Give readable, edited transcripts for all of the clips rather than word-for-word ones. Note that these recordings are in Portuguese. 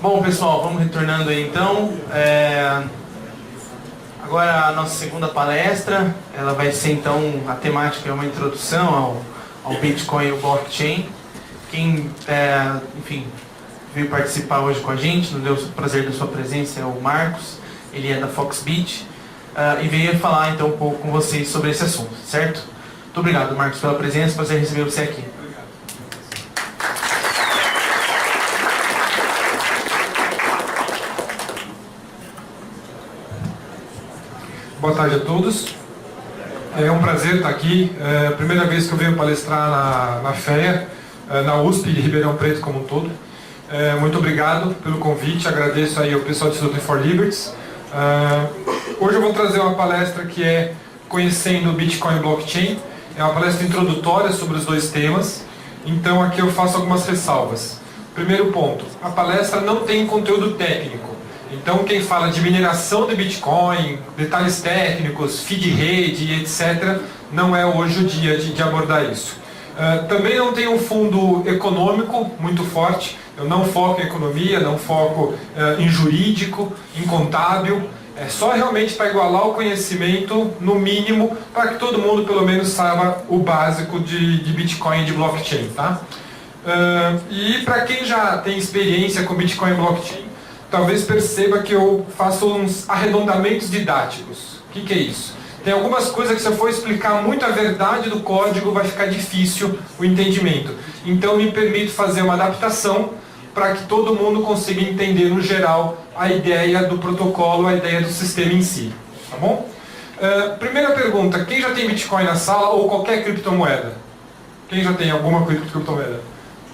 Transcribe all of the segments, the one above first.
Bom, pessoal, vamos retornando aí então. Agora a nossa segunda palestra, ela vai ser então, a temática é uma introdução ao Bitcoin e o blockchain. Quem, enfim, veio participar hoje com a gente, nos deu o prazer da sua presença, é o Marcos, ele é da Foxbit, e veio falar então um pouco com vocês sobre esse assunto, certo? Muito obrigado, Marcos, pela presença, prazer receber você aqui. Boa tarde a todos. É um prazer estar aqui. É a primeira vez que eu venho palestrar na FEA, na USP de Ribeirão Preto como um todo. Muito obrigado pelo convite, agradeço aí ao pessoal do Instituto for Liberties. Hoje eu vou trazer uma palestra que é Conhecendo o Bitcoin e Blockchain. É uma palestra introdutória sobre os dois temas, então aqui eu faço algumas ressalvas. Primeiro ponto, a palestra não tem conteúdo técnico. Então, quem fala de mineração de Bitcoin, detalhes técnicos, feed rede, etc., não é hoje o dia de abordar isso. Também não tem um fundo econômico muito forte. Eu não foco em economia, não foco em jurídico, em contábil. É só realmente para igualar o conhecimento, no mínimo, para que todo mundo pelo menos saiba o básico de Bitcoin e de blockchain. Tá? E para quem já tem experiência com Bitcoin e blockchain, talvez perceba que eu faço uns arredondamentos didáticos. O que é isso? Tem algumas coisas que se eu for explicar muito a verdade do código vai ficar difícil o entendimento. Então me permito fazer uma adaptação para que todo mundo consiga entender no geral a ideia do protocolo, a ideia do sistema em si. Tá bom? Primeira pergunta, quem já tem Bitcoin na sala ou qualquer criptomoeda? Quem já tem alguma criptomoeda?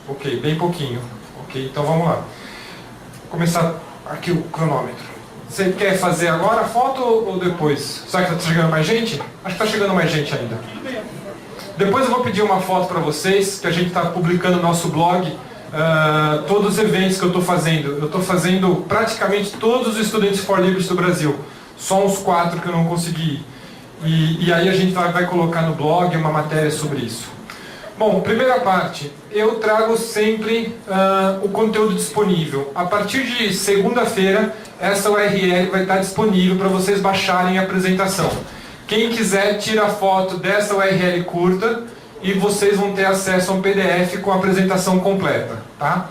Ok, bem pouquinho. Ok, então vamos lá. Vou começar aqui o cronômetro. Você quer fazer agora a foto ou depois? Será que está chegando mais gente? Acho que está chegando mais gente ainda. Depois eu vou pedir uma foto para vocês, que a gente está publicando no nosso blog, todos os eventos que eu estou fazendo. Eu estou fazendo praticamente todos os estudantes for Liberties do Brasil. Só uns 4 que eu não consegui ir. E aí a gente vai colocar no blog uma matéria sobre isso. Bom, primeira parte, eu trago sempre o conteúdo disponível. A partir de segunda-feira, essa URL vai estar disponível para vocês baixarem a apresentação. Quem quiser, tira a foto dessa URL curta e vocês vão ter acesso a um PDF com a apresentação completa. Tá?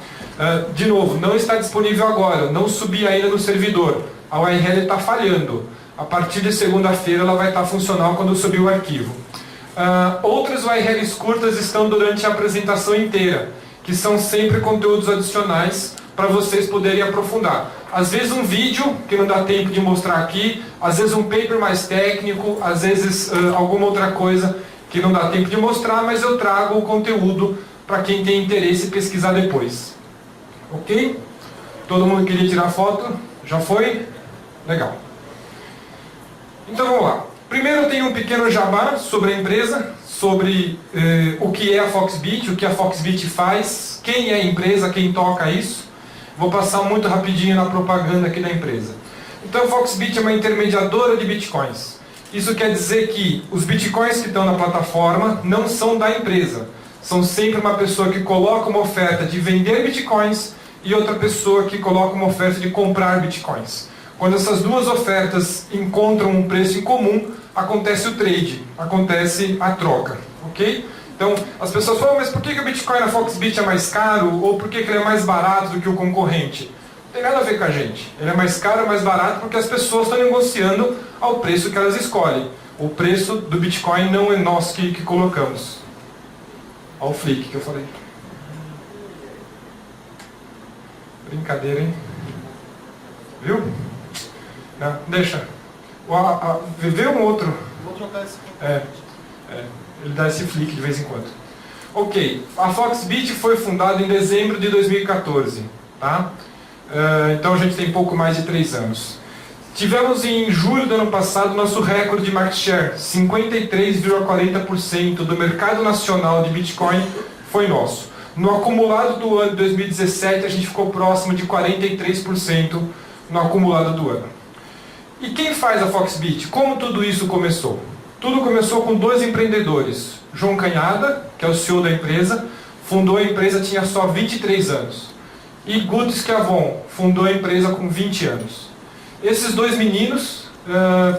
De novo, não está disponível agora, não subi ainda no servidor. A URL está falhando. A partir de segunda-feira ela vai estar funcional quando eu subir o arquivo. Outras URLs curtas estão durante a apresentação inteira, que são sempre conteúdos adicionais para vocês poderem aprofundar. Às vezes um vídeo, que não dá tempo de mostrar aqui, às vezes um paper mais técnico, às vezes alguma outra coisa que não dá tempo de mostrar, mas eu trago o conteúdo para quem tem interesse em pesquisar depois. Ok? Todo mundo queria tirar foto? Já foi? Legal. Então vamos lá. Primeiro eu tenho um pequeno jabá sobre a empresa, sobre o que é a Foxbit, o que a Foxbit faz, quem é a empresa, quem toca isso. Vou passar muito rapidinho na propaganda aqui da empresa. Então a Foxbit é uma intermediadora de bitcoins. Isso quer dizer que os bitcoins que estão na plataforma não são da empresa. São sempre uma pessoa que coloca uma oferta de vender bitcoins e outra pessoa que coloca uma oferta de comprar bitcoins. Quando essas duas ofertas encontram um preço em comum, acontece o trade, acontece a troca, ok? Então, as pessoas falam, mas por que o Bitcoin na Foxbit é mais caro? Ou por que ele é mais barato do que o concorrente? Não tem nada a ver com a gente. Ele é mais caro ou mais barato porque as pessoas estão negociando ao preço que elas escolhem. O preço do Bitcoin não é nós que colocamos. Olha o flick que eu falei. Brincadeira, hein? Viu? Não, deixa. Vê um outro. Vou trocar esse. Ele dá esse flick de vez em quando. Ok, a Foxbit foi fundada em dezembro de 2014. Tá? Então a gente tem pouco mais de 3 anos. Tivemos em julho do ano passado nosso recorde de market share. 53,40% do mercado nacional de Bitcoin foi nosso. No acumulado do ano de 2017 a gente ficou próximo de 43% no acumulado do ano. E quem faz a Foxbit? Como tudo isso começou? Tudo começou com 2 empreendedores. João Canhada, que é o CEO da empresa, fundou a empresa, tinha só 23 anos. E Guto Schiavon fundou a empresa com 20 anos. Esses dois meninos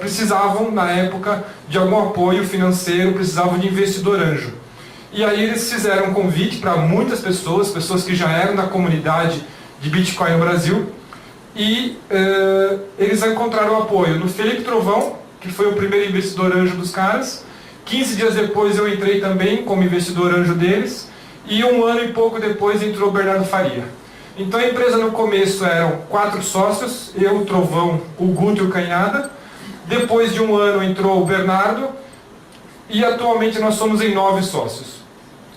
precisavam, na época, de algum apoio financeiro, precisavam de investidor anjo. E aí eles fizeram um convite para muitas pessoas, pessoas que já eram da comunidade de Bitcoin no Brasil, e eles encontraram apoio no Felipe Trovão, que foi o primeiro investidor anjo dos caras. 15 dias depois eu entrei também como investidor anjo deles, e 1 ano e pouco depois entrou o Bernardo Faria. Então a empresa no começo eram 4 sócios, eu, o Trovão, o Guto e o Canhada. Depois de 1 ano entrou o Bernardo, e atualmente nós somos em 9 sócios.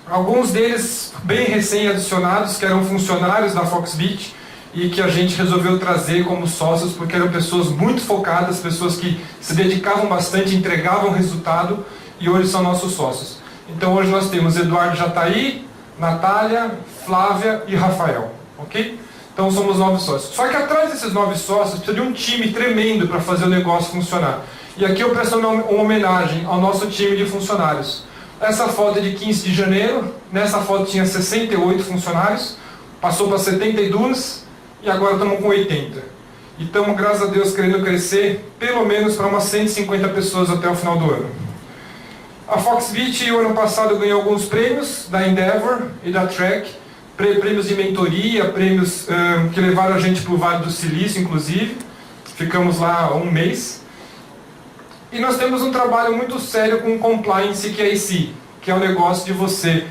Alguns deles bem recém-adicionados, que eram funcionários da Foxbit, e que a gente resolveu trazer como sócios, porque eram pessoas muito focadas, pessoas que se dedicavam bastante, entregavam resultado, e hoje são nossos sócios. Então hoje nós temos Eduardo Jataí, Natália, Flávia e Rafael, ok? Então somos 9 sócios. Só que atrás desses 9 sócios precisa de um time tremendo para fazer o negócio funcionar. E aqui eu presto uma homenagem ao nosso time de funcionários. Essa foto é de 15 de janeiro, nessa foto tinha 68 funcionários, passou para 72 e agora estamos com 80. E estamos, graças a Deus, querendo crescer pelo menos para umas 150 pessoas até o final do ano. A Foxbit, o ano passado, ganhou alguns prêmios da Endeavor e da Track, prêmios de mentoria, prêmios que levaram a gente para o Vale do Silício, inclusive. Ficamos lá 1 mês. E nós temos um trabalho muito sério com Compliance KYC, que é o negócio de você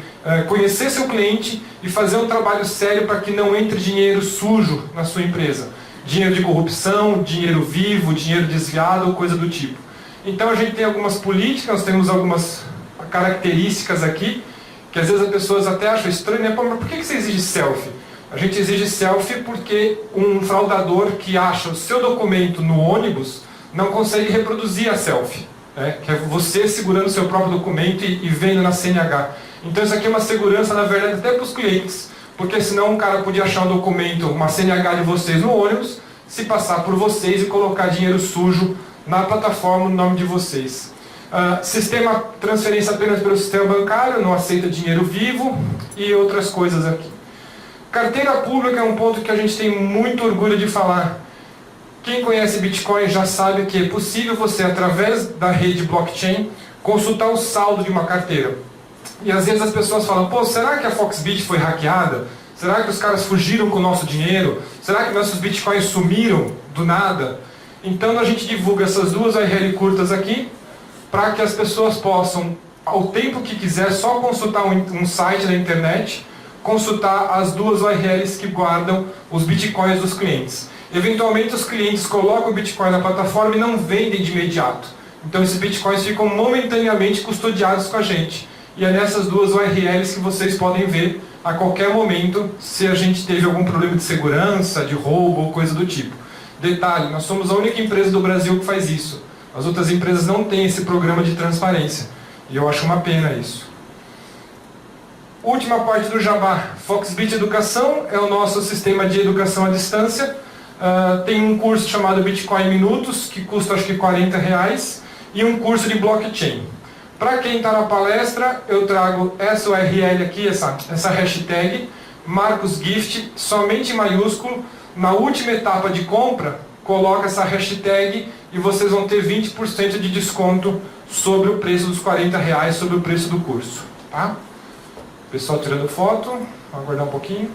conhecer seu cliente e fazer um trabalho sério para que não entre dinheiro sujo na sua empresa. Dinheiro de corrupção, dinheiro vivo, dinheiro desviado, coisa do tipo. Então a gente tem algumas políticas, nós temos algumas características aqui, que às vezes as pessoas até acham estranho, né? Mas por que você exige selfie? A gente exige selfie porque um fraudador que acha o seu documento no ônibus não consegue reproduzir a selfie, né? Que é você segurando o seu próprio documento e vendo na CNH. Então isso aqui é uma segurança, na verdade, até para os clientes, porque senão um cara podia achar um documento, uma CNH de vocês no ônibus, se passar por vocês e colocar dinheiro sujo na plataforma no nome de vocês. Sistema transferência apenas pelo sistema bancário, não aceita dinheiro vivo e outras coisas aqui. Carteira pública é um ponto que a gente tem muito orgulho de falar. Quem conhece Bitcoin já sabe que é possível você, através da rede blockchain, consultar o saldo de uma carteira. E às vezes as pessoas falam, pô, será que a Foxbit foi hackeada? Será que os caras fugiram com o nosso dinheiro? Será que nossos Bitcoins sumiram do nada? Então a gente divulga essas 2 URL curtas aqui, para que as pessoas possam, ao tempo que quiser, só consultar um site da internet, consultar as 2 URLs que guardam os Bitcoins dos clientes. Eventualmente os clientes colocam o Bitcoin na plataforma e não vendem de imediato. Então esses Bitcoins ficam momentaneamente custodiados com a gente. E é nessas 2 URLs que vocês podem ver a qualquer momento se a gente teve algum problema de segurança, de roubo ou coisa do tipo. Detalhe, nós somos a única empresa do Brasil que faz isso. As outras empresas não têm esse programa de transparência. E eu acho uma pena isso. Última parte do jabá. Foxbit Educação é o nosso sistema de educação à distância. Tem um curso chamado Bitcoin em Minutos, que custa acho que R$40, e um curso de blockchain. Para quem está na palestra, eu trago essa URL aqui, essa hashtag, MarcosGift, somente em maiúsculo. Na última etapa de compra, coloca essa hashtag e vocês vão ter 20% de desconto sobre o preço dos R$40, sobre o preço do curso. Tá? Pessoal tirando foto, vamos aguardar um pouquinho.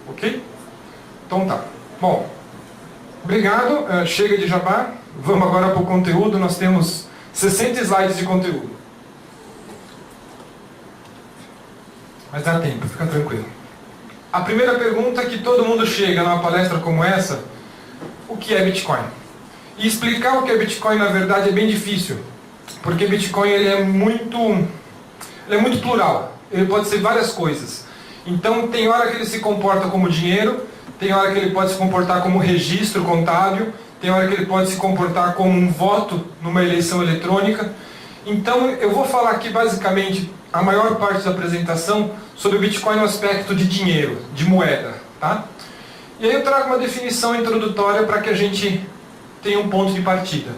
Ok? Então tá. Bom, obrigado, chega de jabá, vamos agora para o conteúdo, nós temos 60 slides de conteúdo. Mas dá tempo, fica tranquilo. A primeira pergunta que todo mundo chega numa palestra como essa, o que é Bitcoin? E explicar o que é Bitcoin, na verdade, é bem difícil, porque Bitcoin ele é muito plural, ele pode ser várias coisas. Então tem hora que ele se comporta como dinheiro, tem hora que ele pode se comportar como registro contábil, tem hora que ele pode se comportar como um voto numa eleição eletrônica. Então eu vou falar aqui basicamente a maior parte da apresentação sobre o Bitcoin no aspecto de dinheiro, de moeda. Tá? E aí eu trago uma definição introdutória para que a gente tenha um ponto de partida.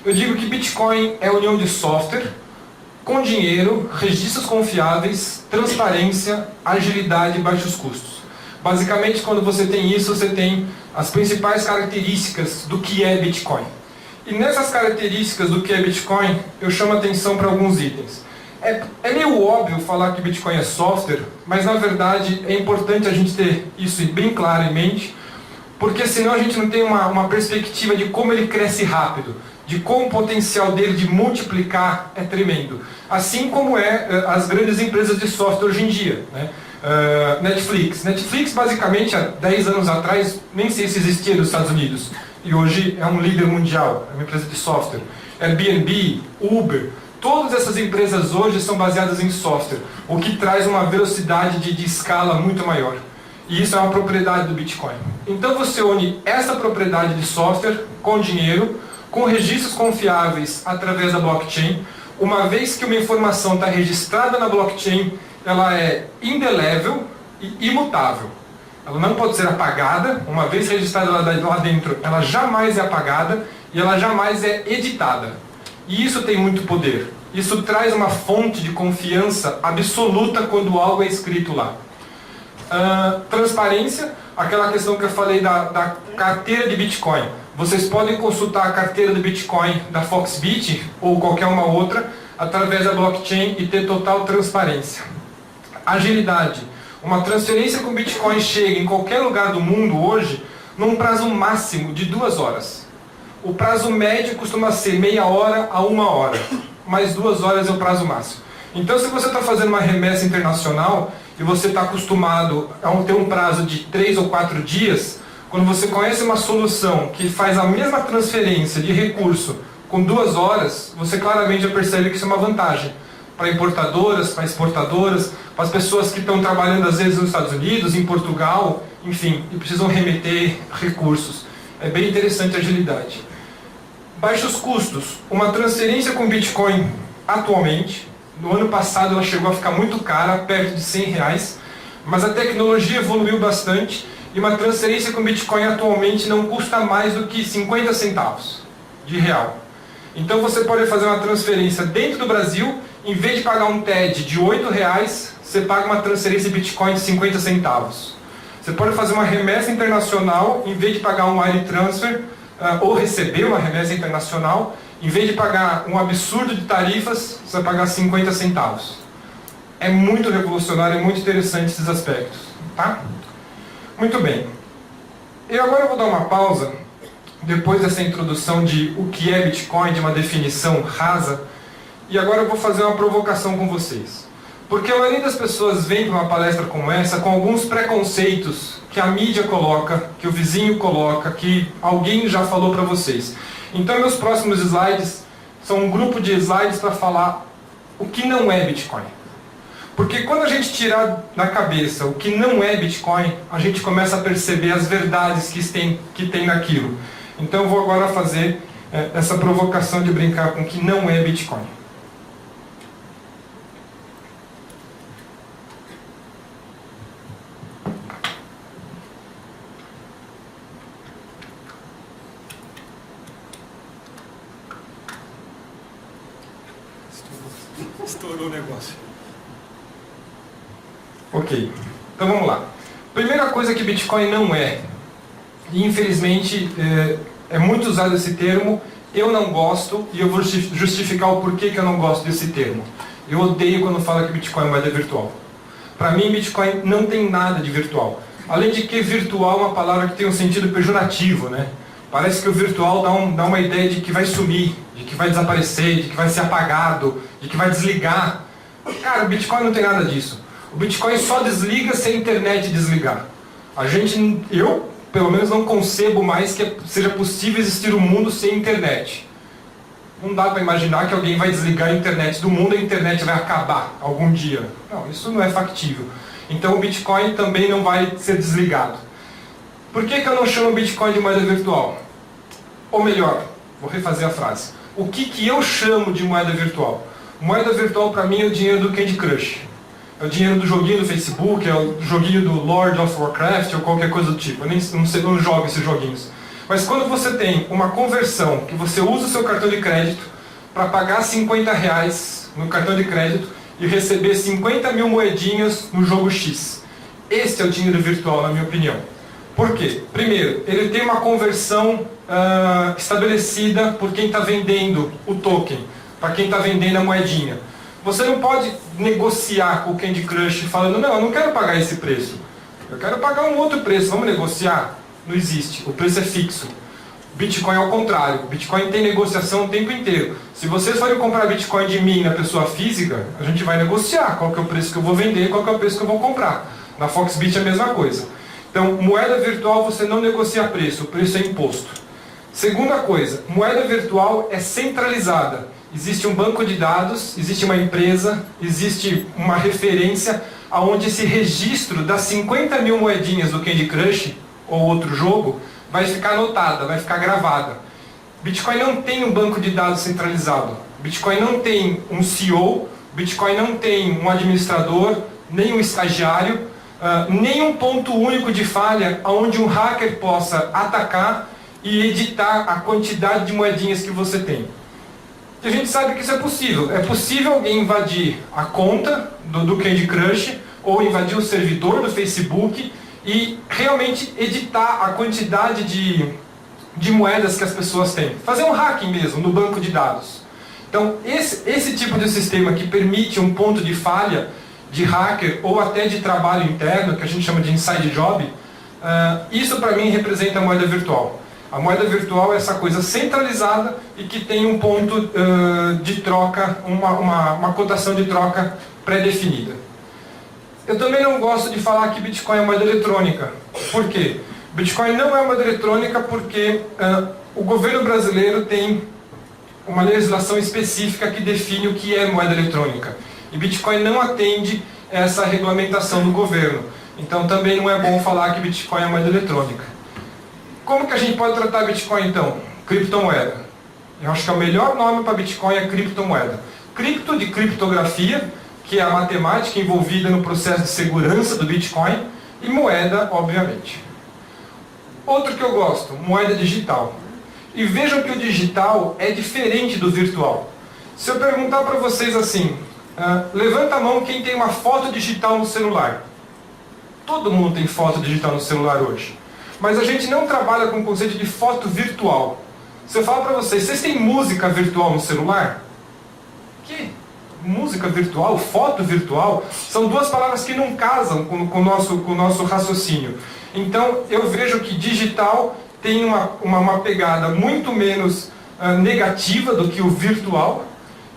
Eu digo que Bitcoin é a união de software com dinheiro, registros confiáveis, transparência, agilidade e baixos custos. Basicamente, quando você tem isso, você tem as principais características do que é Bitcoin. E nessas características do que é Bitcoin, eu chamo a atenção para alguns itens. É meio óbvio falar que Bitcoin é software, mas na verdade é importante a gente ter isso bem claro em mente, porque senão a gente não tem uma perspectiva de como ele cresce rápido, de como o potencial dele de multiplicar é tremendo. Assim como as grandes empresas de software hoje em dia, né? Netflix basicamente há 10 anos atrás nem sei se existia nos Estados Unidos e hoje é um líder mundial, é uma empresa de software. Airbnb, Uber, todas essas empresas hoje são baseadas em software, o que traz uma velocidade de escala muito maior. E isso é uma propriedade do Bitcoin. Então você une essa propriedade de software com dinheiro, com registros confiáveis através da blockchain. Uma vez que uma informação está registrada na blockchain, ela é indelével e imutável. Ela não pode ser apagada. Uma vez registrada lá dentro, ela jamais é apagada e ela jamais é editada. E isso tem muito poder. Isso traz uma fonte de confiança absoluta quando algo é escrito lá. Transparência, aquela questão que eu falei da carteira de Bitcoin. Vocês podem consultar a carteira de Bitcoin da Foxbit ou qualquer uma outra através da blockchain e ter total transparência. Agilidade. Uma transferência com Bitcoin chega em qualquer lugar do mundo hoje num prazo máximo de 2 horas. O prazo médio costuma ser meia hora a 1 hora, mas 2 horas é o prazo máximo. Então, se você está fazendo uma remessa internacional e você está acostumado a ter um prazo de 3 ou 4 dias, quando você conhece uma solução que faz a mesma transferência de recurso com 2 horas, você claramente já percebe que isso é uma vantagem para importadoras, para exportadoras, para as pessoas que estão trabalhando às vezes nos Estados Unidos, em Portugal, enfim, e precisam remeter recursos. É bem interessante a agilidade. Baixos custos. Uma transferência com Bitcoin atualmente, no ano passado ela chegou a ficar muito cara, perto de R$100, mas a tecnologia evoluiu bastante e uma transferência com Bitcoin atualmente não custa mais do que 50 centavos de real. Então você pode fazer uma transferência dentro do Brasil, em vez de pagar um TED de R$8, você paga uma transferência de Bitcoin de 50 centavos. Você pode fazer uma remessa internacional, em vez de pagar um wire transfer, ou receber uma remessa internacional, em vez de pagar um absurdo de tarifas, você vai pagar 50 centavos. É muito revolucionário, é muito interessante esses aspectos. Tá? Muito bem. Eu agora vou dar uma pausa, depois dessa introdução de o que é Bitcoin, de uma definição rasa, e agora eu vou fazer uma provocação com vocês. Porque a maioria das pessoas vem para uma palestra como essa com alguns preconceitos que a mídia coloca, que o vizinho coloca, que alguém já falou para vocês. Então meus próximos slides são um grupo de slides para falar o que não é Bitcoin. Porque quando a gente tirar da cabeça o que não é Bitcoin, a gente começa a perceber as verdades que tem naquilo. Então eu vou agora fazer essa provocação de brincar com o que não é Bitcoin. Estourou o negócio. Ok, então vamos lá. Primeira coisa que Bitcoin não é, e infelizmente é muito usado esse termo, eu não gosto, e eu vou justificar o porquê que eu não gosto desse termo. Eu odeio quando fala que Bitcoin é moeda virtual. Para mim, Bitcoin não tem nada de virtual. Além de que virtual é uma palavra que tem um sentido pejorativo, né? Parece que o virtual dá uma ideia de que vai sumir, de que vai desaparecer, de que vai ser apagado, de que vai desligar. Cara, o Bitcoin não tem nada disso. O Bitcoin só desliga se a internet desligar. Eu, pelo menos, não concebo mais que seja possível existir um mundo sem internet. Não dá para imaginar que alguém vai desligar a internet do mundo e a internet vai acabar algum dia. Não, isso não é factível. Então o Bitcoin também não vai ser desligado. Por que eu não chamo Bitcoin de moeda virtual? Ou melhor, vou refazer a frase. O que eu chamo de moeda virtual? Moeda virtual para mim é o dinheiro do Candy Crush. É o dinheiro do joguinho do Facebook, é o joguinho do Lord of Warcraft ou qualquer coisa do tipo. Eu não jogo esses joguinhos. Mas quando você tem uma conversão, que você usa o seu cartão de crédito para pagar R$50 no cartão de crédito e receber 50 mil moedinhas no jogo X. Este é o dinheiro virtual, na minha opinião. Por quê? Primeiro, ele tem uma conversão estabelecida por quem está vendendo o token, para quem está vendendo a moedinha. Você não pode negociar com o Candy Crush falando, não, eu não quero pagar esse preço. Eu quero pagar um outro preço, vamos negociar? Não existe, o preço é fixo. Bitcoin é ao contrário, Bitcoin tem negociação o tempo inteiro. Se vocês forem comprar Bitcoin de mim na pessoa física, a gente vai negociar qual que é o preço que eu vou vender e qual que é o preço que eu vou comprar. Na Foxbit é a mesma coisa. Então, moeda virtual você não negocia preço, o preço é imposto. Segunda coisa, moeda virtual é centralizada. Existe um banco de dados, existe uma empresa, existe uma referência onde esse registro das 50 mil moedinhas do Candy Crush ou outro jogo vai ficar anotada, vai ficar gravada. Bitcoin não tem um banco de dados centralizado. Bitcoin não tem um CEO, Bitcoin não tem um administrador, nem um estagiário, nem um ponto único de falha onde um hacker possa atacar e editar a quantidade de moedinhas que você tem. E a gente sabe que isso é possível. É possível alguém invadir a conta do Candy Crush ou invadir o servidor do Facebook e realmente editar a quantidade de moedas que as pessoas têm. Fazer um hacking mesmo no banco de dados. Então, esse tipo de sistema que permite um ponto de falha de hacker ou até de trabalho interno, que a gente chama de inside job, isso para mim representa a moeda virtual. A moeda virtual é essa coisa centralizada e que tem um ponto de troca, uma cotação de troca pré-definida. Eu também não gosto de falar que Bitcoin é moeda eletrônica. Por quê? Bitcoin não é moeda eletrônica porque o governo brasileiro tem uma legislação específica que define o que é moeda eletrônica. E Bitcoin não atende essa regulamentação do governo. Então também não é bom falar que Bitcoin é moeda eletrônica. Como que a gente pode tratar Bitcoin então? Criptomoeda. Eu acho que o melhor nome para Bitcoin é criptomoeda. Cripto de criptografia, que é a matemática envolvida no processo de segurança do Bitcoin, e moeda, obviamente. Outro que eu gosto, moeda digital. E vejam que o digital é diferente do virtual. Se eu perguntar para vocês assim, levanta a mão quem tem uma foto digital no celular. Todo mundo tem foto digital no celular hoje. Mas a gente não trabalha com o conceito de foto virtual. Se eu falar para vocês, vocês têm música virtual no celular? Que? Música virtual, foto virtual, são duas palavras que não casam com o nosso raciocínio. Então, eu vejo que digital tem uma pegada muito menos negativa do que o virtual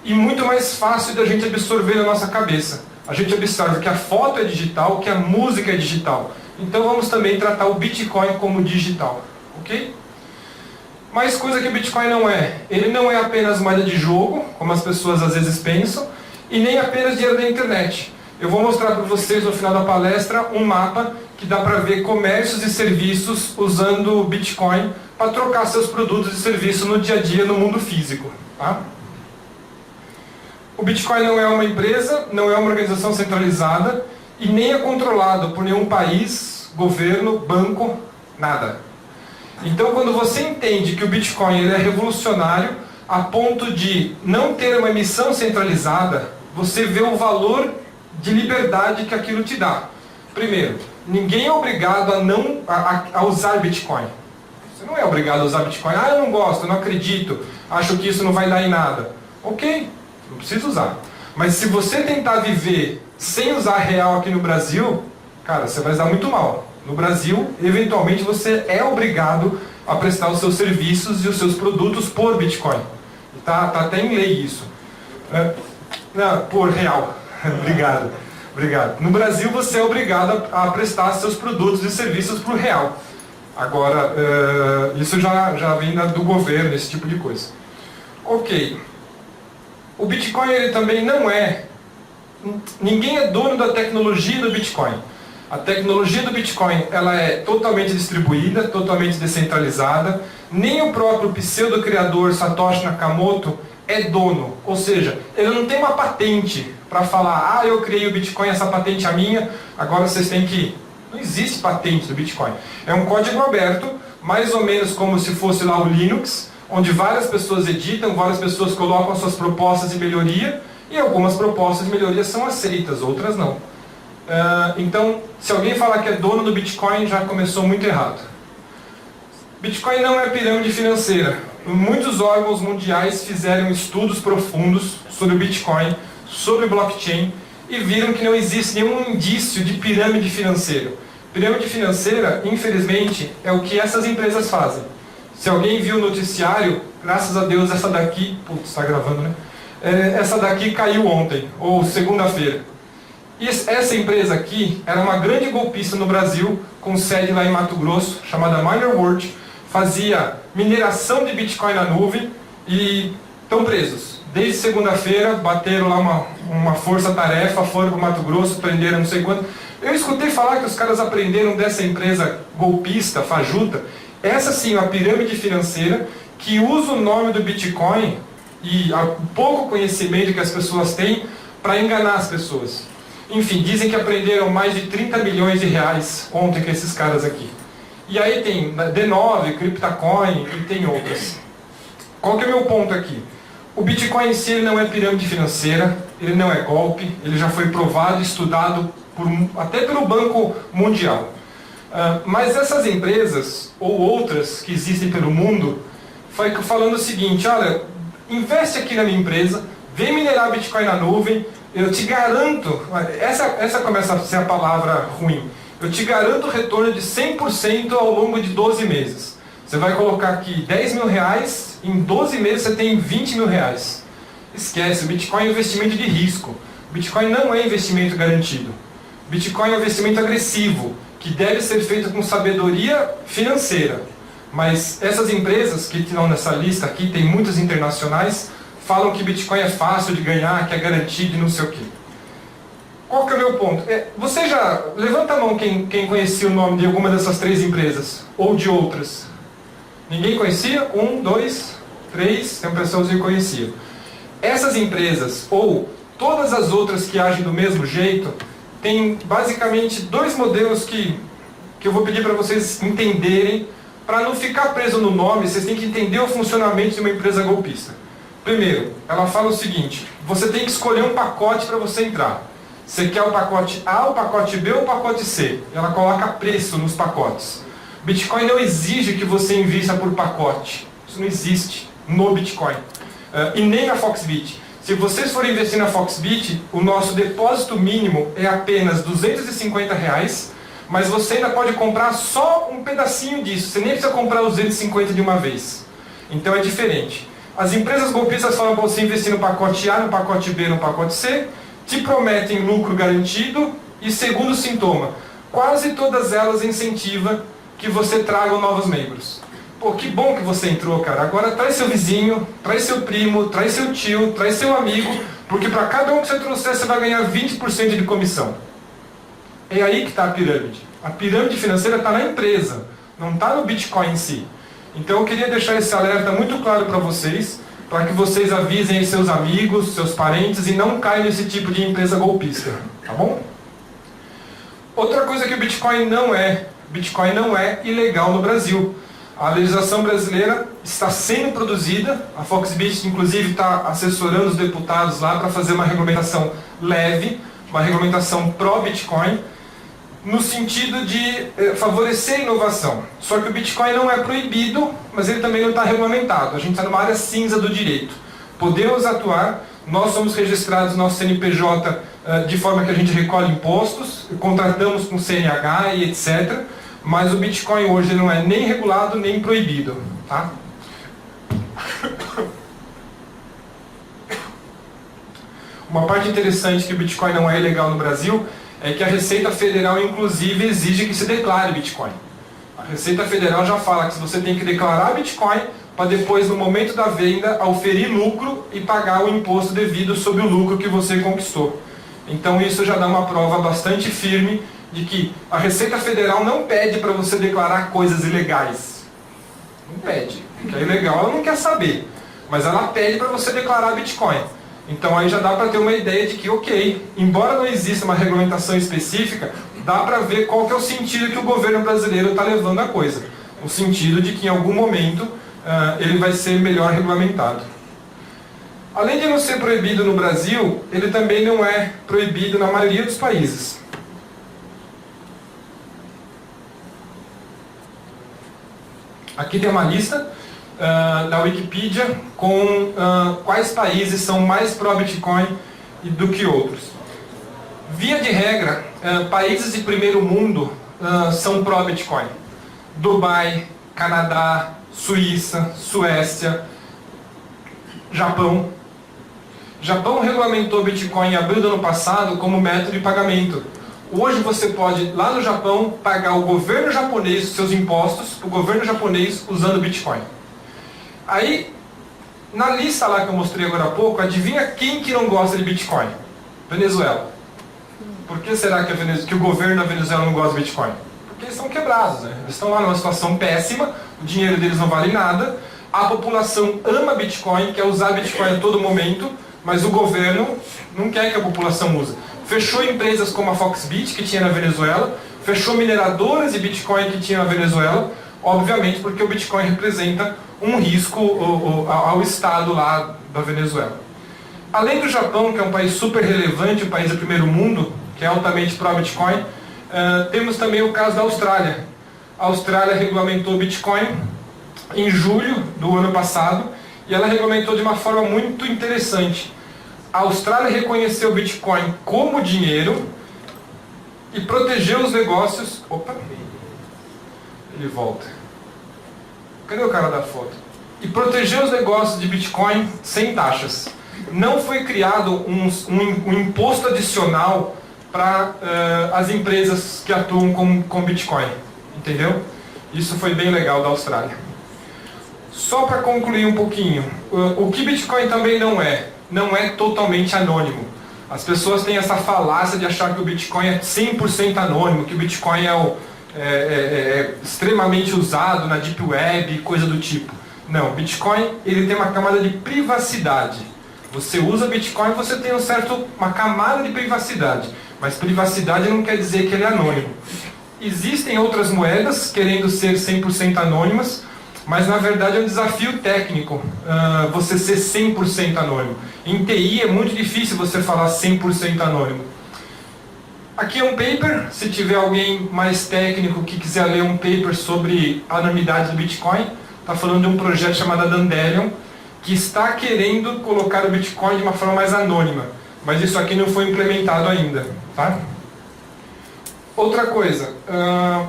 e muito mais fácil da gente absorver na nossa cabeça. A gente absorve que a foto é digital, que a música é digital. Então vamos também tratar o Bitcoin como digital, ok? Mas coisa que o Bitcoin não é. Ele não é apenas moeda de jogo, como as pessoas às vezes pensam, e nem apenas dinheiro da internet. Eu vou mostrar para vocês no final da palestra um mapa que dá para ver comércios e serviços usando o Bitcoin para trocar seus produtos e serviços no dia a dia no mundo físico. Tá? O Bitcoin não é uma empresa, não é uma organização centralizada e nem é controlado por nenhum país, governo, banco, nada. Então, quando você entende que o Bitcoin ele é revolucionário a ponto de não ter uma emissão centralizada, você vê o valor de liberdade que aquilo te dá. Primeiro, ninguém é obrigado a usar Bitcoin. Você não é obrigado a usar Bitcoin. Ah, eu não gosto, eu não acredito, acho que isso não vai dar em nada. Ok, não precisa usar. Mas se você tentar viver sem usar real aqui no Brasil, cara, você vai se dar muito mal. No Brasil, eventualmente, você é obrigado a prestar os seus serviços e os seus produtos por Bitcoin. Tá até em lei isso. Não, por real. Obrigado. Obrigado. No Brasil, você é obrigado a prestar seus produtos e serviços por real. Agora, isso já vem do governo, esse tipo de coisa. Ok. O Bitcoin ele também não é... Ninguém é dono da tecnologia do Bitcoin. A tecnologia do Bitcoin ela é totalmente distribuída, totalmente descentralizada. Nem o próprio pseudo-criador Satoshi Nakamoto é dono. Ou seja, ele não tem uma patente para falar, ah, eu criei o Bitcoin, essa patente é minha, agora vocês têm que... Não existe patente do Bitcoin. É um código aberto, mais ou menos como se fosse lá o Linux, onde várias pessoas editam, várias pessoas colocam suas propostas de melhoria, e algumas propostas de melhoria são aceitas, outras não. Então, se alguém falar que é dono do Bitcoin, já começou muito errado. Bitcoin não é pirâmide financeira. Muitos órgãos mundiais fizeram estudos profundos sobre o Bitcoin, sobre o blockchain, e viram que não existe nenhum indício de pirâmide financeira. Pirâmide financeira, infelizmente, é o que essas empresas fazem. Se alguém viu o noticiário, graças a Deus essa daqui... Putz, está gravando, né? Essa daqui caiu ontem, ou segunda-feira. E essa empresa aqui era uma grande golpista no Brasil, com sede lá em Mato Grosso, chamada MinerWorld, fazia mineração de Bitcoin na nuvem e estão presos. Desde segunda-feira, bateram lá uma força-tarefa, foram para o Mato Grosso, prenderam não sei quanto. Eu escutei falar que os caras aprenderam dessa empresa golpista, fajuta, essa sim, uma pirâmide financeira, que usa o nome do Bitcoin e o pouco conhecimento que as pessoas têm para enganar as pessoas. Enfim, dizem que aprenderam mais de 30 milhões de reais ontem com esses caras aqui. E aí tem D9, CryptoCoin e tem outras. Qual que é o meu ponto aqui? O Bitcoin em si ele não é pirâmide financeira, ele não é golpe, ele já foi provado e estudado até pelo Banco Mundial. Mas essas empresas, ou outras que existem pelo mundo, falando o seguinte, olha, investe aqui na minha empresa, vem minerar Bitcoin na nuvem, eu te garanto, essa começa a ser a palavra ruim, eu te garanto retorno de 100% ao longo de 12 meses. Você vai colocar aqui 10 mil reais, em 12 meses você tem 20 mil reais. Esquece, o Bitcoin é investimento de risco. O Bitcoin não é investimento garantido. O Bitcoin é um investimento agressivo, que deve ser feito com sabedoria financeira. Mas essas empresas que estão nessa lista aqui, tem muitas internacionais, falam que Bitcoin é fácil de ganhar, que é garantido e não sei o quê. Qual que é o meu ponto? Você já... Levanta a mão quem conhecia o nome de alguma dessas 3 empresas, ou de outras. Ninguém conhecia? 1, 2, 3, tem pessoas que conheciam. Essas empresas, ou todas as outras que agem do mesmo jeito, tem basicamente 2 modelos que eu vou pedir para vocês entenderem. Para não ficar preso no nome, vocês têm que entender o funcionamento de uma empresa golpista. Primeiro, ela fala o seguinte, você tem que escolher um pacote para você entrar. Você quer o pacote A, o pacote B ou o pacote C? Ela coloca preço nos pacotes. Bitcoin não exige que você invista por pacote. Isso não existe no Bitcoin. E nem na Foxbit. Se vocês forem investir na Foxbit, o nosso depósito mínimo é apenas R$250, mas você ainda pode comprar só um pedacinho disso. Você nem precisa comprar os 250 de uma vez. Então é diferente. As empresas golpistas falam para você investir no pacote A, no pacote B, no pacote C, te prometem lucro garantido e, segundo sintoma, quase todas elas incentivam que você traga novos membros. Pô, que bom que você entrou, cara. Agora traz seu vizinho, traz seu primo, traz seu tio, traz seu amigo, porque para cada um que você trouxer, você vai ganhar 20% de comissão. É aí que está a pirâmide. A pirâmide financeira está na empresa, não está no Bitcoin em si. Então eu queria deixar esse alerta muito claro para vocês, para que vocês avisem seus amigos, seus parentes e não caiam nesse tipo de empresa golpista, tá bom? Outra coisa que o Bitcoin não é ilegal no Brasil. A legislação brasileira está sendo produzida, a Foxbit inclusive está assessorando os deputados lá para fazer uma regulamentação leve, uma regulamentação pró-Bitcoin, no sentido de favorecer a inovação. Só que o Bitcoin não é proibido, mas ele também não está regulamentado. A gente está numa área cinza do direito. Podemos atuar, nós somos registrados no nosso CNPJ de forma que a gente recolhe impostos, contratamos com CNH e etc. Mas o Bitcoin hoje não é nem regulado nem proibido. Tá? Uma parte interessante que o Bitcoin não é ilegal no Brasil é que a Receita Federal, inclusive, exige que se declare Bitcoin. A Receita Federal já fala que você tem que declarar Bitcoin para depois, no momento da venda, auferir lucro e pagar o imposto devido sobre o lucro que você conquistou. Então isso já dá uma prova bastante firme de que a Receita Federal não pede para você declarar coisas ilegais. Não pede. Porque é ilegal, ela não quer saber. Mas ela pede para você declarar Bitcoin. Então aí já dá para ter uma ideia de que, ok, embora não exista uma regulamentação específica, dá para ver qual que é o sentido que o governo brasileiro está levando a coisa. O sentido de que em algum momento ele vai ser melhor regulamentado. Além de não ser proibido no Brasil, ele também não é proibido na maioria dos países. Aqui tem uma lista da Wikipedia com quais países são mais pró-Bitcoin do que outros. Via de regra, países de primeiro mundo são pró-Bitcoin. Dubai, Canadá, Suíça, Suécia, Japão. Japão regulamentou Bitcoin em abril do ano passado como método de pagamento. Hoje você pode, lá no Japão, pagar o governo japonês, seus impostos, o governo japonês usando Bitcoin. Aí, na lista lá que eu mostrei agora há pouco, adivinha quem que não gosta de Bitcoin? Venezuela. Por que será que o governo da Venezuela não gosta de Bitcoin? Porque eles estão quebrados, né? Eles estão lá numa situação péssima, o dinheiro deles não vale nada, a população ama Bitcoin, quer usar Bitcoin a todo momento, mas o governo não quer que a população use. Fechou empresas como a Foxbit, que tinha na Venezuela, fechou mineradoras de Bitcoin que tinha na Venezuela, obviamente porque o Bitcoin representa um risco ao Estado lá da Venezuela. Além do Japão, que é um país super relevante, um país do primeiro mundo, que é altamente pró-Bitcoin, temos também o caso da Austrália. A Austrália regulamentou o Bitcoin em julho do ano passado, e ela regulamentou de uma forma muito interessante. A Austrália reconheceu o Bitcoin como dinheiro e protegeu os negócios... Opa! Ele volta. Cadê o cara da foto? E protegeu os negócios de Bitcoin sem taxas. Não foi criado um imposto adicional para as empresas que atuam com Bitcoin. Entendeu? Isso foi bem legal da Austrália. Só para concluir um pouquinho, o que Bitcoin também não é totalmente anônimo. As pessoas têm essa falácia de achar que o Bitcoin é 100% anônimo, que o Bitcoin é extremamente usado na Deep Web, coisa do tipo. Não, o Bitcoin ele tem uma camada de privacidade. Você usa Bitcoin, você tem uma camada de privacidade, mas privacidade não quer dizer que ele é anônimo. Existem outras moedas querendo ser 100% anônimas, mas na verdade é um desafio técnico você ser 100% anônimo. Em TI é muito difícil você falar 100% anônimo. Aqui é um paper, se tiver alguém mais técnico que quiser ler um paper sobre a anonimidade do Bitcoin, está falando de um projeto chamado Dandelion, que está querendo colocar o Bitcoin de uma forma mais anônima, mas isso aqui não foi implementado ainda. Tá? Outra coisa,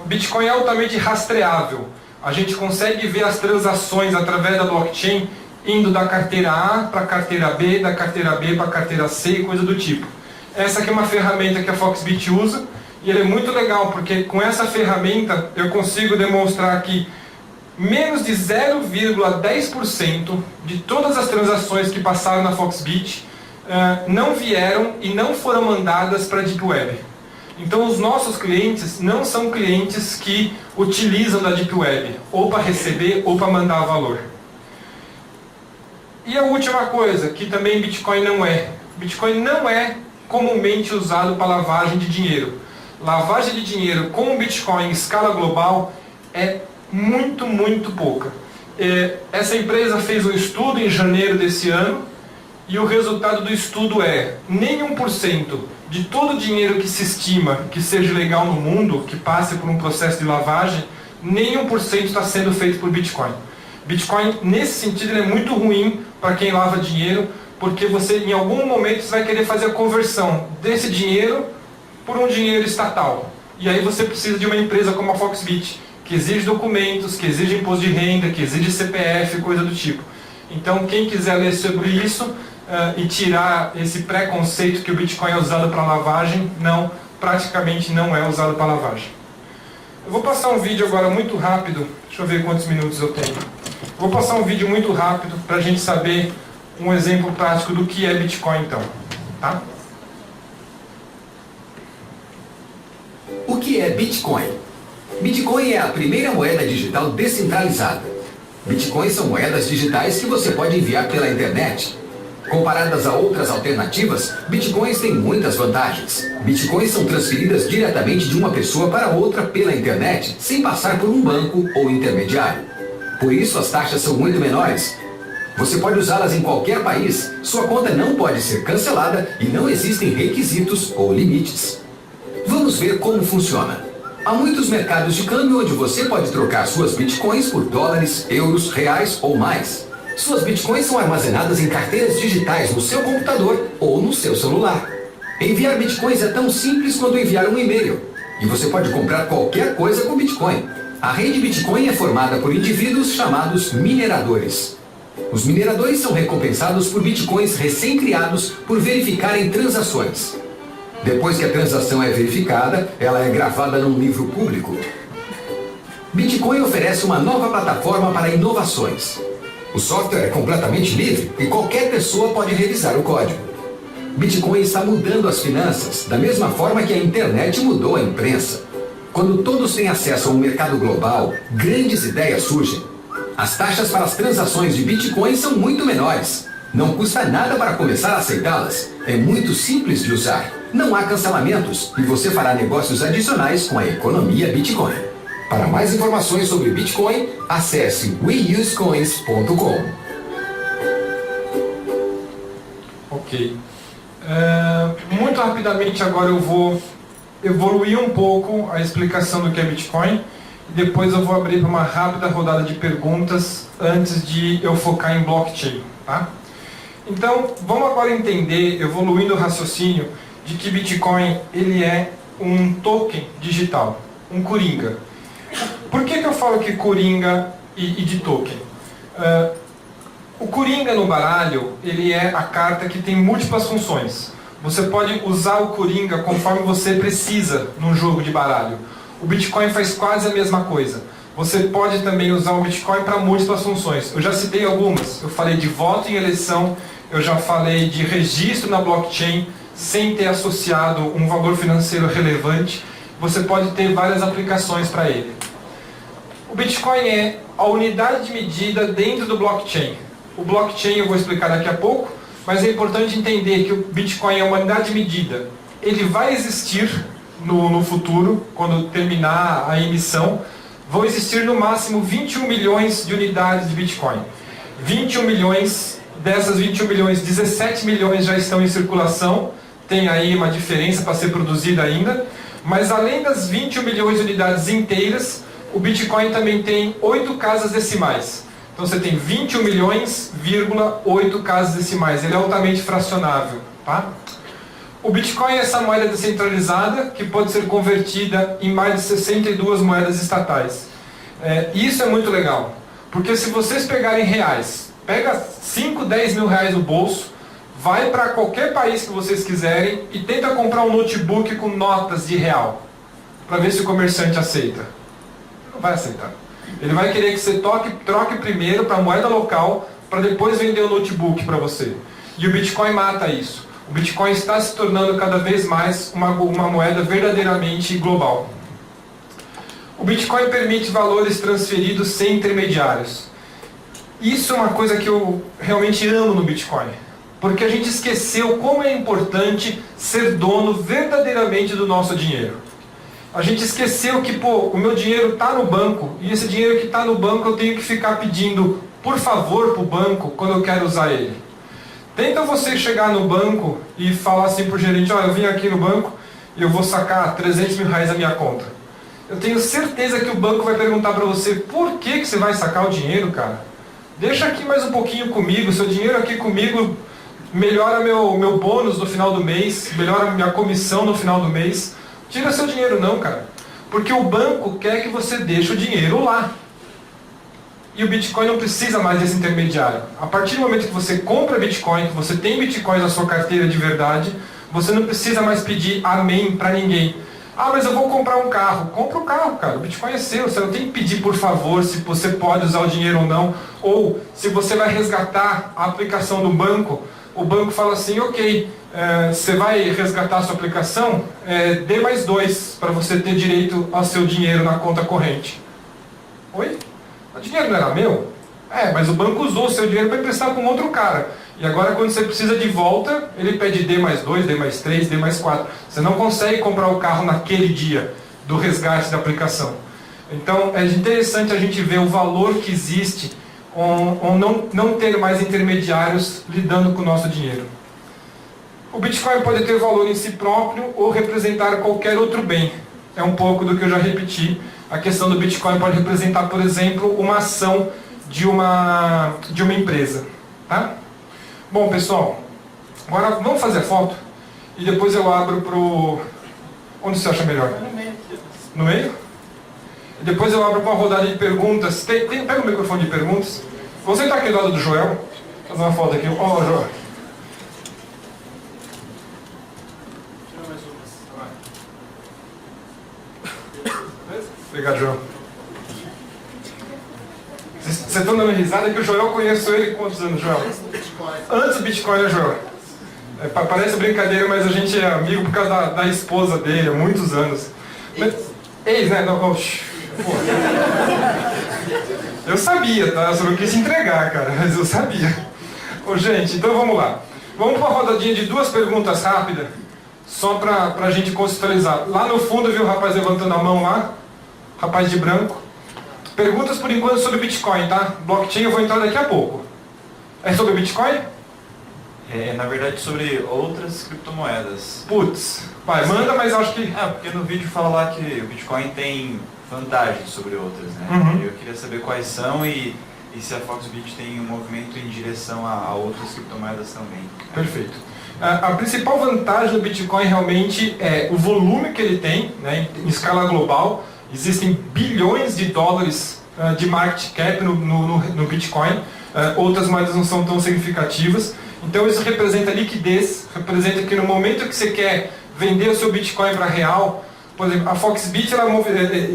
Bitcoin é altamente rastreável. A gente consegue ver as transações através da blockchain indo da carteira A para a carteira B, da carteira B para a carteira C e coisa do tipo. Essa aqui é uma ferramenta que a Foxbit usa e ela é muito legal porque com essa ferramenta eu consigo demonstrar que menos de 0,10% de todas as transações que passaram na Foxbit não vieram e não foram mandadas para a Deep Web. Então os nossos clientes não são clientes que utilizam da Deep Web, ou para receber ou para mandar valor. E a última coisa, que também Bitcoin não é. Bitcoin não é comumente usado para lavagem de dinheiro. Lavagem de dinheiro com Bitcoin em escala global é muito, muito pouca. Essa empresa fez um estudo em janeiro desse ano, e o resultado do estudo é nem 1% de todo o dinheiro que se estima que seja legal no mundo, que passe por um processo de lavagem, nem 1% está sendo feito por Bitcoin. Bitcoin, nesse sentido, ele é muito ruim para quem lava dinheiro, porque você, em algum momento, você vai querer fazer a conversão desse dinheiro por um dinheiro estatal. E aí você precisa de uma empresa como a Foxbit, que exige documentos, que exige imposto de renda, que exige CPF, coisa do tipo. Então, quem quiser ler sobre isso e tirar esse preconceito que o Bitcoin é usado para lavagem, não, praticamente não é usado para lavagem. Eu vou passar um vídeo agora muito rápido, deixa eu ver quantos minutos eu tenho. Vou passar um vídeo muito rápido para a gente saber um exemplo prático do que é Bitcoin então. Tá? O que é Bitcoin? Bitcoin é a primeira moeda digital descentralizada. Bitcoins são moedas digitais que você pode enviar pela internet. Comparadas a outras alternativas, Bitcoins têm muitas vantagens. Bitcoins são transferidas diretamente de uma pessoa para outra pela internet, sem passar por um banco ou intermediário. Por isso, as taxas são muito menores. Você pode usá-las em qualquer país, sua conta não pode ser cancelada e não existem requisitos ou limites. Vamos ver como funciona. Há muitos mercados de câmbio onde você pode trocar suas bitcoins por dólares, euros, reais ou mais. Suas bitcoins são armazenadas em carteiras digitais no seu computador ou no seu celular. Enviar bitcoins é tão simples quanto enviar um e-mail. E você pode comprar qualquer coisa com bitcoin. A rede Bitcoin é formada por indivíduos chamados mineradores. Os mineradores são recompensados por bitcoins recém-criados por verificarem transações. Depois que a transação é verificada, ela é gravada num livro público. Bitcoin oferece uma nova plataforma para inovações. O software é completamente livre e qualquer pessoa pode revisar o código. Bitcoin está mudando as finanças, da mesma forma que a internet mudou a imprensa. Quando todos têm acesso a um mercado global, grandes ideias surgem. As taxas para as transações de Bitcoin são muito menores. Não custa nada para começar a aceitá-las. É muito simples de usar. Não há cancelamentos e você fará negócios adicionais com a economia Bitcoin. Para mais informações sobre Bitcoin, acesse weusecoins.com. Ok. Muito rapidamente agora eu vou evoluir um pouco a explicação do que é Bitcoin e depois eu vou abrir para uma rápida rodada de perguntas antes de eu focar em blockchain, tá? Então, vamos agora entender, evoluindo o raciocínio, de que Bitcoin ele é um token digital, um coringa. Por que eu falo que coringa e de token? O coringa no baralho, ele é a carta que tem múltiplas funções. Você pode usar o coringa conforme você precisa num jogo de baralho. O Bitcoin faz quase a mesma coisa. Você pode também usar o Bitcoin para múltiplas funções. Eu já citei algumas. Eu falei de voto em eleição, eu já falei de registro na blockchain sem ter associado um valor financeiro relevante. Você pode ter várias aplicações para ele. O Bitcoin é a unidade de medida dentro do blockchain. O blockchain eu vou explicar daqui a pouco, mas é importante entender que o Bitcoin é uma unidade de medida. Ele vai existir no futuro, quando terminar a emissão. Vão existir no máximo 21 milhões de unidades de Bitcoin. 21 milhões, dessas 21 milhões, 17 milhões já estão em circulação. Tem aí uma diferença para ser produzida ainda. Mas além das 21 milhões de unidades inteiras, o Bitcoin também tem 8 casas decimais. Então você tem 21 milhões, 8 casas decimais. Ele é altamente fracionável, tá? O Bitcoin é essa moeda descentralizada que pode ser convertida em mais de 62 moedas estatais. Isso é muito legal, porque se vocês pegarem reais, pega 5, 10 mil reais no bolso, vai para qualquer país que vocês quiserem e tenta comprar um notebook com notas de real, para ver se o comerciante aceita. Não vai aceitar. Ele vai querer que você troque primeiro para a moeda local, para depois vender o notebook para você. E o Bitcoin mata isso. O Bitcoin está se tornando cada vez mais uma moeda verdadeiramente global. O Bitcoin permite valores transferidos sem intermediários. Isso é uma coisa que eu realmente amo no Bitcoin. Porque a gente esqueceu como é importante ser dono verdadeiramente do nosso dinheiro. A gente esqueceu que, o meu dinheiro está no banco, e esse dinheiro que está no banco eu tenho que ficar pedindo por favor para o banco quando eu quero usar ele. Tenta você chegar no banco e falar assim para o gerente, eu vim aqui no banco e eu vou sacar 300 mil reais da minha conta. Eu tenho certeza que o banco vai perguntar para você, por que você vai sacar o dinheiro, cara? Deixa aqui mais um pouquinho comigo, seu dinheiro aqui comigo melhora meu bônus no final do mês, melhora minha comissão no final do mês. Tira seu dinheiro não, cara. Porque o banco quer que você deixe o dinheiro lá. E o Bitcoin não precisa mais desse intermediário. A partir do momento que você compra Bitcoin, que você tem Bitcoins na sua carteira de verdade, você não precisa mais pedir amém para ninguém. Mas eu vou comprar um carro. Compra o carro, cara. O Bitcoin é seu. Você não tem que pedir por favor se você pode usar o dinheiro ou não. Ou se você vai resgatar a aplicação do banco, o banco fala assim, ok, você vai resgatar a sua aplicação, dê mais 2 para você ter direito ao seu dinheiro na conta corrente. Oi? O dinheiro não era meu? Mas o banco usou o seu dinheiro para emprestar para um outro cara. E agora quando você precisa de volta, ele pede D mais 2, D mais 3, D mais 4. Você não consegue comprar o carro naquele dia do resgate da aplicação. Então é interessante a gente ver o valor que existe ou não ter mais intermediários lidando com o nosso dinheiro. O Bitcoin pode ter valor em si próprio ou representar qualquer outro bem. é um pouco do que eu já repeti. A questão do Bitcoin pode representar, por exemplo, uma ação de uma empresa. Tá? Bom, pessoal, agora vamos fazer a foto e depois eu abro para o... Onde você acha melhor? No meio? E depois eu abro para uma rodada de perguntas. Pega o microfone de perguntas. Você está aqui do lado do Joel. Vou fazer uma foto aqui. Ó, Joel. Obrigado, Joel. Vocês estão dando risada que o Joel, conheço ele quantos anos, Joel? Antes do Bitcoin, né, Joel? Parece brincadeira, mas a gente é amigo por causa da esposa dele, há muitos anos. Ex, né? Não, eu sabia, tá? Eu só não quis entregar, cara, mas eu sabia. Ô, gente, então vamos lá. Vamos para uma rodadinha de 2 perguntas rápidas, só para a gente conceitualizar. Lá no fundo, viu o rapaz levantando a mão lá? Rapaz de branco. Perguntas por enquanto sobre Bitcoin, tá? Blockchain eu vou entrar daqui a pouco. É sobre Bitcoin? Na verdade, sobre outras criptomoedas. Putz, vai, manda, mas eu acho que... Porque no vídeo fala lá que o Bitcoin tem vantagens sobre outras, né? Uhum. Eu queria saber quais são e se a Foxbit tem um movimento em direção a outras criptomoedas também. Perfeito. A principal vantagem do Bitcoin realmente é o volume que ele tem, né, em escala global. Existem bilhões de dólares de market cap no Bitcoin. Outras moedas não são tão significativas. Então isso representa liquidez, representa que no momento que você quer vender o seu Bitcoin para real, por exemplo, a Foxbit,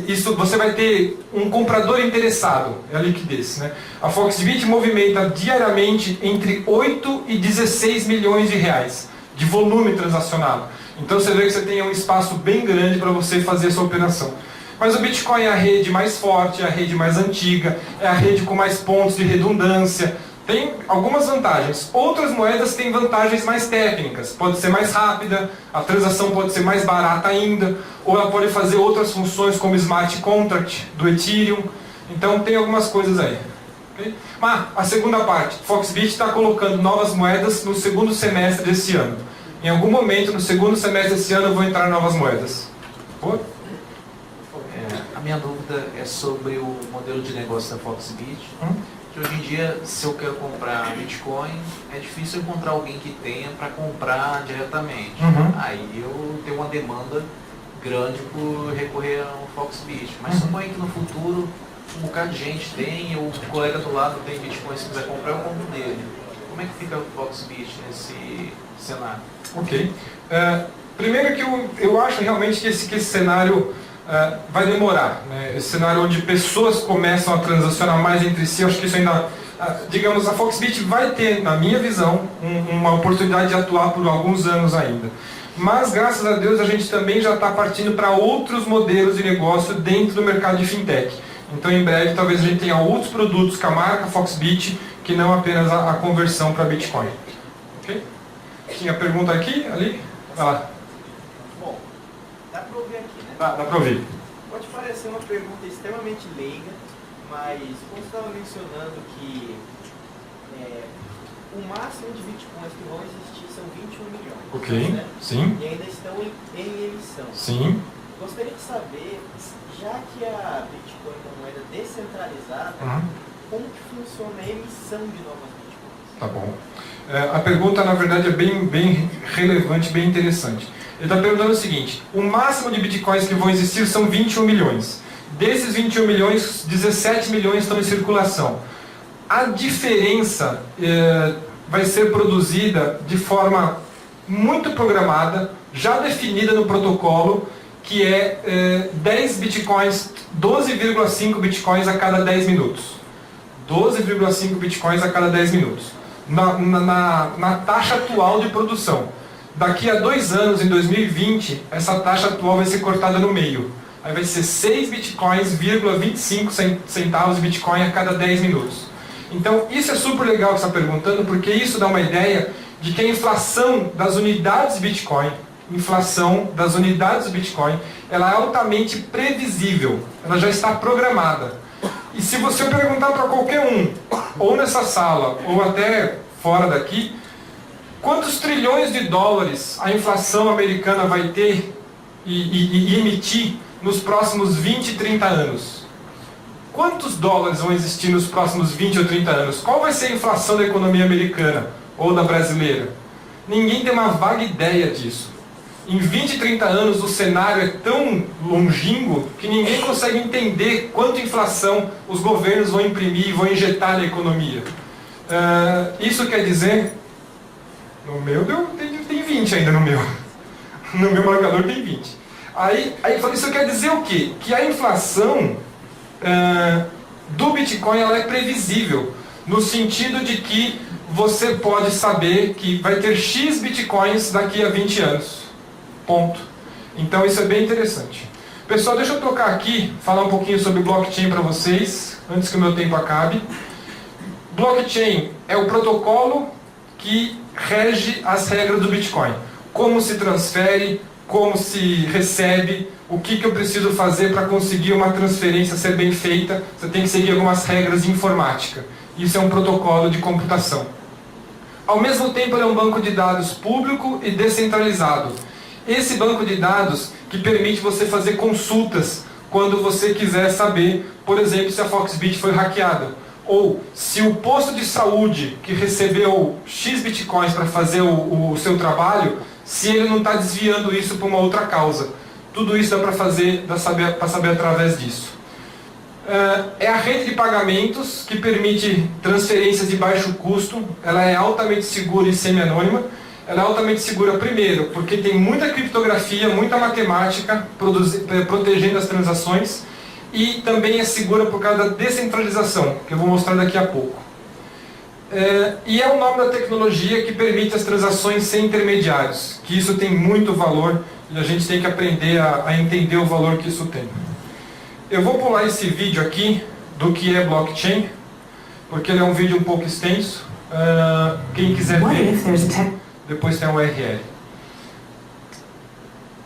isso, você vai ter um comprador interessado, é a liquidez, né? A Foxbit movimenta diariamente entre 8 e 16 milhões de reais de volume transacionado. Então você vê que você tem um espaço bem grande para você fazer essa operação. Mas o Bitcoin é a rede mais forte, é a rede mais antiga, é a rede com mais pontos de redundância. Tem algumas vantagens. Outras moedas têm vantagens mais técnicas. Pode ser mais rápida, a transação pode ser mais barata ainda, ou ela pode fazer outras funções como Smart Contract do Ethereum. Então tem algumas coisas aí. Okay? A segunda parte, Foxbit está colocando novas moedas no segundo semestre desse ano. Em algum momento, no segundo semestre desse ano, vão entrar novas moedas. Boa? A minha dúvida é sobre o modelo de negócio da Foxbit. Que hoje em dia, se eu quero comprar Bitcoin, é difícil encontrar alguém que tenha para comprar diretamente. Aí eu tenho uma demanda grande por recorrer ao Foxbit. Mas suponha que no futuro um bocado de gente tem, o colega do lado tem Bitcoin, se quiser comprar, eu compro dele. Como é que fica o Foxbit nesse cenário? Ok. Primeiro que eu acho realmente que esse cenário vai demorar, né? Esse cenário onde pessoas começam a transacionar mais entre si, eu acho que isso ainda, digamos, a Foxbit vai ter, na minha visão, uma oportunidade de atuar por alguns anos ainda. Mas, graças a Deus, a gente também já está partindo para outros modelos de negócio dentro do mercado de fintech. Então, em breve, talvez a gente tenha outros produtos com a marca Foxbit, que não apenas a conversão para Bitcoin. Ok? Tinha pergunta aqui, ali? Vai lá. Bom, dá para ouvir aqui, né? Dá para ouvir. Pode parecer uma pergunta extremamente leiga, mas como você estava mencionando que o máximo de bitcoins que vão existir são 21 milhões. Ok, né? sim. E ainda estão em emissão. Sim. Gostaria de saber, já que a Bitcoin é uma moeda descentralizada, como que funciona a emissão de novas bitcoins? Tá bom. A pergunta, na verdade, é bem relevante, bem interessante. Ele está perguntando o seguinte: o máximo de bitcoins que vão existir são 21 milhões. Desses 21 milhões, 17 milhões estão em circulação. A diferença vai ser produzida de forma muito programada, já definida no protocolo, que é 10 bitcoins, 12,5 bitcoins a cada 10 minutos. 12,5 bitcoins a cada 10 minutos. Na taxa atual de produção. Daqui a 2 anos, em 2020, essa taxa atual vai ser cortada no meio. Aí vai ser 6 bitcoins, 25 centavos de bitcoin a cada 10 minutos. Então, isso é super legal que você está perguntando, porque isso dá uma ideia de que a inflação das unidades de Bitcoin, ela é altamente previsível, ela já está programada. E se você perguntar para qualquer um, ou nessa sala, ou até fora daqui, quantos trilhões de dólares a inflação americana vai ter e emitir nos próximos 20, 30 anos? Quantos dólares vão existir nos próximos 20 ou 30 anos? Qual vai ser a inflação da economia americana ou da brasileira? Ninguém tem uma vaga ideia disso. Em 20, 30 anos o cenário é tão longínquo que ninguém consegue entender quanta inflação os governos vão imprimir e vão injetar na economia. Isso quer dizer... No meu tem 20 ainda no meu. No meu marcador tem 20. Aí isso quer dizer o quê? Que a inflação do Bitcoin ela é previsível, no sentido de que você pode saber que vai ter X Bitcoins daqui a 20 anos. Ponto. Então isso é bem interessante. Pessoal, deixa eu tocar aqui, falar um pouquinho sobre blockchain para vocês, antes que o meu tempo acabe. Blockchain é o protocolo que rege as regras do Bitcoin. Como se transfere, como se recebe, o que eu preciso fazer para conseguir uma transferência ser bem feita. Você tem que seguir algumas regras de informática. Isso é um protocolo de computação. Ao mesmo tempo, ele é um banco de dados público e descentralizado. Esse banco de dados que permite você fazer consultas quando você quiser saber, por exemplo, se a Foxbit foi hackeada. Ou se o posto de saúde que recebeu X Bitcoins para fazer o seu trabalho, se ele não está desviando isso para uma outra causa. Tudo isso dá para saber através disso. É a rede de pagamentos que permite transferências de baixo custo. Ela é altamente segura e semi-anônima. Ela é altamente segura, primeiro, porque tem muita criptografia, muita matemática protegendo as transações. E também é segura por causa da descentralização, que eu vou mostrar daqui a pouco. E é o nome da tecnologia que permite as transações sem intermediários, que isso tem muito valor e a gente tem que aprender a entender o valor que isso tem. Eu vou pular esse vídeo aqui do que é blockchain, porque ele é um vídeo um pouco extenso. Quem quiser ver, depois tem a URL.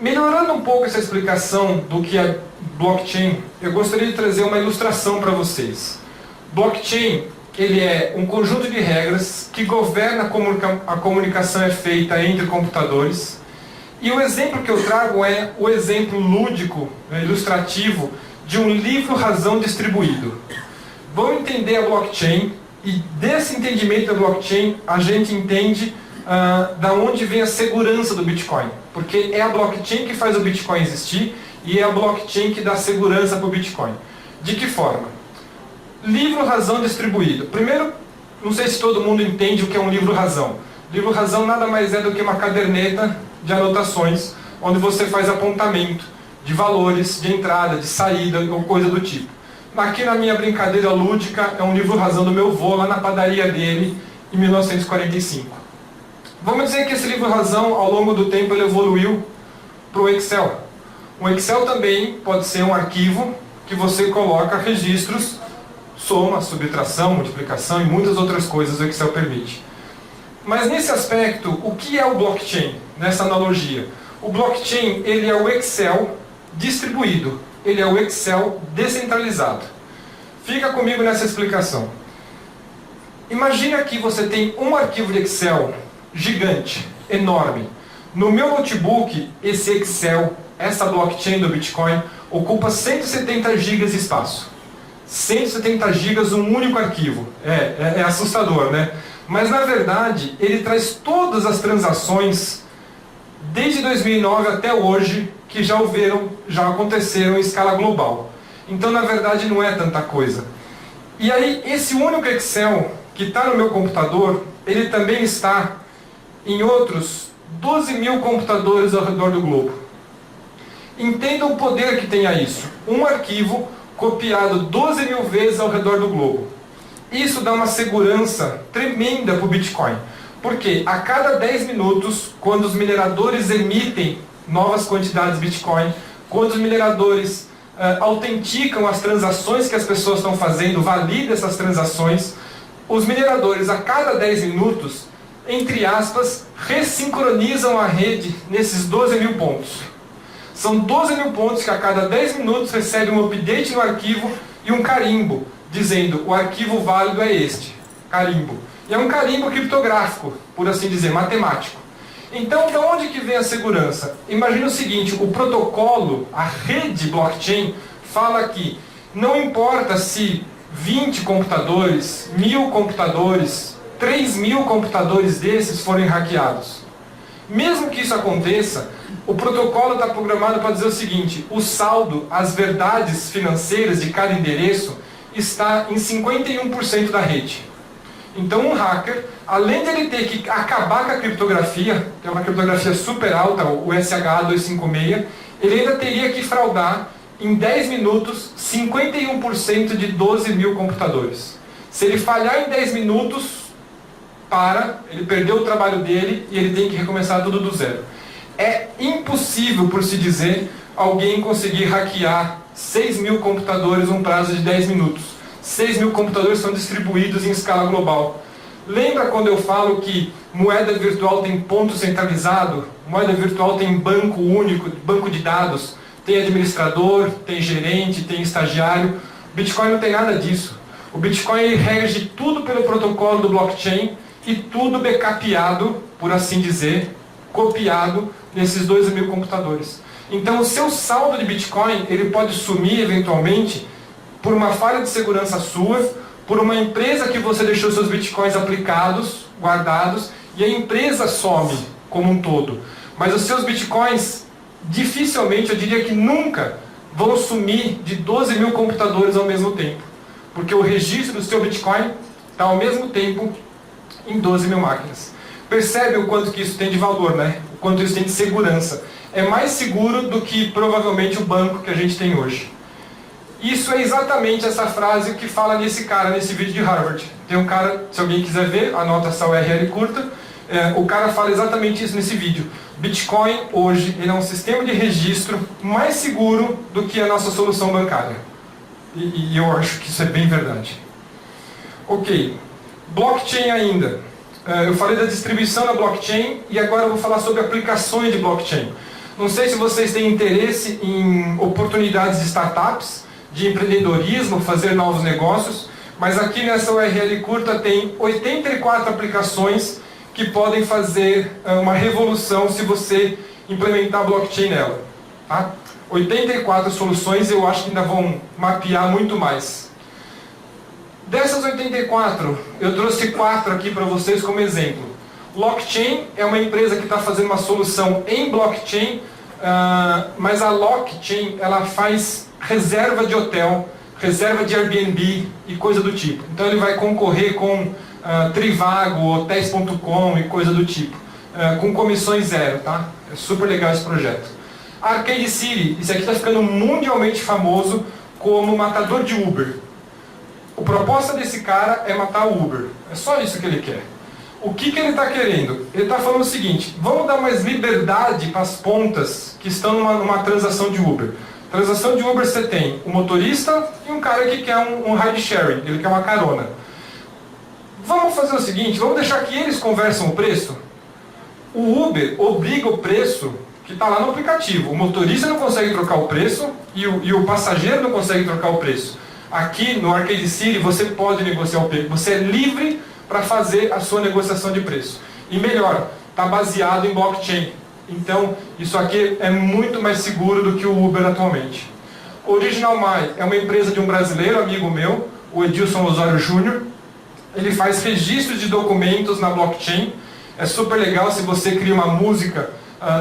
Melhorando um pouco essa explicação do que é blockchain, eu gostaria de trazer uma ilustração para vocês. Blockchain, ele é um conjunto de regras que governa como a comunicação é feita entre computadores. E o exemplo que eu trago é o exemplo lúdico, ilustrativo, de um livro-razão distribuído. Vamos entender a blockchain, e desse entendimento da blockchain, a gente entende da onde vem a segurança do Bitcoin. Porque é a blockchain que faz o Bitcoin existir e é a blockchain que dá segurança para o Bitcoin. De que forma? Livro-razão distribuído. Primeiro, não sei se todo mundo entende o que é um livro-razão. Livro-razão nada mais é do que uma caderneta de anotações, onde você faz apontamento de valores, de entrada, de saída, ou coisa do tipo. Aqui na minha brincadeira lúdica, é um livro-razão do meu avô, lá na padaria dele, em 1945. Vamos dizer que esse livro-razão, ao longo do tempo, ele evoluiu para o Excel. O Excel também pode ser um arquivo que você coloca registros, soma, subtração, multiplicação e muitas outras coisas o Excel permite. Mas nesse aspecto, o que é o blockchain, nessa analogia? O blockchain, ele é o Excel distribuído, ele é o Excel descentralizado. Fica comigo nessa explicação. Imagina que você tem um arquivo de Excel gigante, enorme. No meu notebook, esse Excel, essa blockchain do Bitcoin, ocupa 170 GB de espaço. 170 GB, um único arquivo. É assustador, né? Mas, na verdade, ele traz todas as transações, desde 2009 até hoje, que já aconteceram em escala global. Então, na verdade, não é tanta coisa. E aí, esse único Excel, que está no meu computador, ele também está em outros 12 mil computadores ao redor do globo. Entenda o poder que tenha isso. Um arquivo copiado 12 mil vezes ao redor do globo. Isso dá uma segurança tremenda para o Bitcoin. Porque a cada 10 minutos, quando os mineradores emitem novas quantidades de Bitcoin, quando os mineradores autenticam as transações que as pessoas estão fazendo, validam essas transações, os mineradores a cada 10 minutos, entre aspas, ressincronizam a rede nesses 12 mil pontos. São 12 mil pontos que a cada 10 minutos recebem um update no arquivo e um carimbo, dizendo o arquivo válido é este, carimbo. E é um carimbo criptográfico, por assim dizer, matemático. Então, de onde que vem a segurança? Imagina o seguinte, o protocolo, a rede blockchain, fala que não importa se 20 computadores, 1000 computadores, 3.000 computadores desses forem hackeados. Mesmo que isso aconteça, o protocolo está programado para dizer o seguinte, o saldo, as verdades financeiras de cada endereço está em 51% da rede. Então um hacker, além de ele ter que acabar com a criptografia, que é uma criptografia super alta, o SHA-256, ele ainda teria que fraudar em 10 minutos 51% de 12.000 computadores. Se ele falhar em 10 minutos, ele perdeu o trabalho dele e ele tem que recomeçar tudo do zero. É impossível, por se dizer, alguém conseguir hackear 6.000 computadores num prazo de 10 minutos. 6.000 computadores são distribuídos em escala global. Lembra quando eu falo que moeda virtual tem ponto centralizado? Moeda virtual tem banco único, banco de dados, tem administrador, tem gerente, tem estagiário. Bitcoin não tem nada disso. O Bitcoin ele rege tudo pelo protocolo do blockchain e tudo backupado, por assim dizer, copiado nesses 12.000 computadores. Então o seu saldo de Bitcoin ele pode sumir eventualmente por uma falha de segurança sua, por uma empresa que você deixou seus Bitcoins aplicados, guardados, e a empresa some como um todo. Mas os seus Bitcoins, dificilmente, eu diria que nunca, vão sumir de 12.000 computadores ao mesmo tempo. Porque o registro do seu Bitcoin está ao mesmo tempo em 12.000 máquinas. Percebe o quanto que isso tem de valor, né? O quanto isso tem de segurança. É mais seguro do que provavelmente o banco que a gente tem hoje. Isso é exatamente essa frase que fala nesse cara, nesse vídeo de Harvard. Tem um cara, se alguém quiser ver, anota essa URL curta, o cara fala exatamente isso nesse vídeo. Bitcoin hoje ele é um sistema de registro mais seguro do que a nossa solução bancária. E eu acho que isso é bem verdade. Ok, blockchain ainda. Eu falei da distribuição da blockchain e agora eu vou falar sobre aplicações de blockchain. Não sei se vocês têm interesse em oportunidades de startups, de empreendedorismo, fazer novos negócios, mas aqui nessa URL curta tem 84 aplicações que podem fazer uma revolução se você implementar blockchain nela. Tá? 84 soluções, eu acho que ainda vão mapear muito mais. Dessas 84, eu trouxe 4 aqui para vocês como exemplo. Lockchain é uma empresa que está fazendo uma solução em blockchain, mas a Lockchain ela faz reserva de hotel, reserva de Airbnb e coisa do tipo. Então ele vai concorrer com Trivago, Hotels.com e coisa do tipo, com comissões zero, tá? É super legal esse projeto. Arcade City, isso aqui está ficando mundialmente famoso como matador de Uber. A proposta desse cara é matar o Uber. É só isso que ele quer. O que ele está querendo? Ele está falando o seguinte, vamos dar mais liberdade para as pontas que estão numa transação de Uber. Transação de Uber você tem um motorista e um cara que quer um ride sharing, ele quer uma carona. Vamos fazer o seguinte, vamos deixar que eles conversam o preço? O Uber obriga o preço que está lá no aplicativo. O motorista não consegue trocar o preço e o passageiro não consegue trocar o preço. Aqui no Arcade City você pode negociar o preço. Você é livre para fazer a sua negociação de preço. E melhor, está baseado em blockchain. Então, isso aqui é muito mais seguro do que o Uber atualmente. Original My é uma empresa de um brasileiro, amigo meu, o Edilson Osório Júnior. Ele faz registros de documentos na blockchain. É super legal se você cria uma música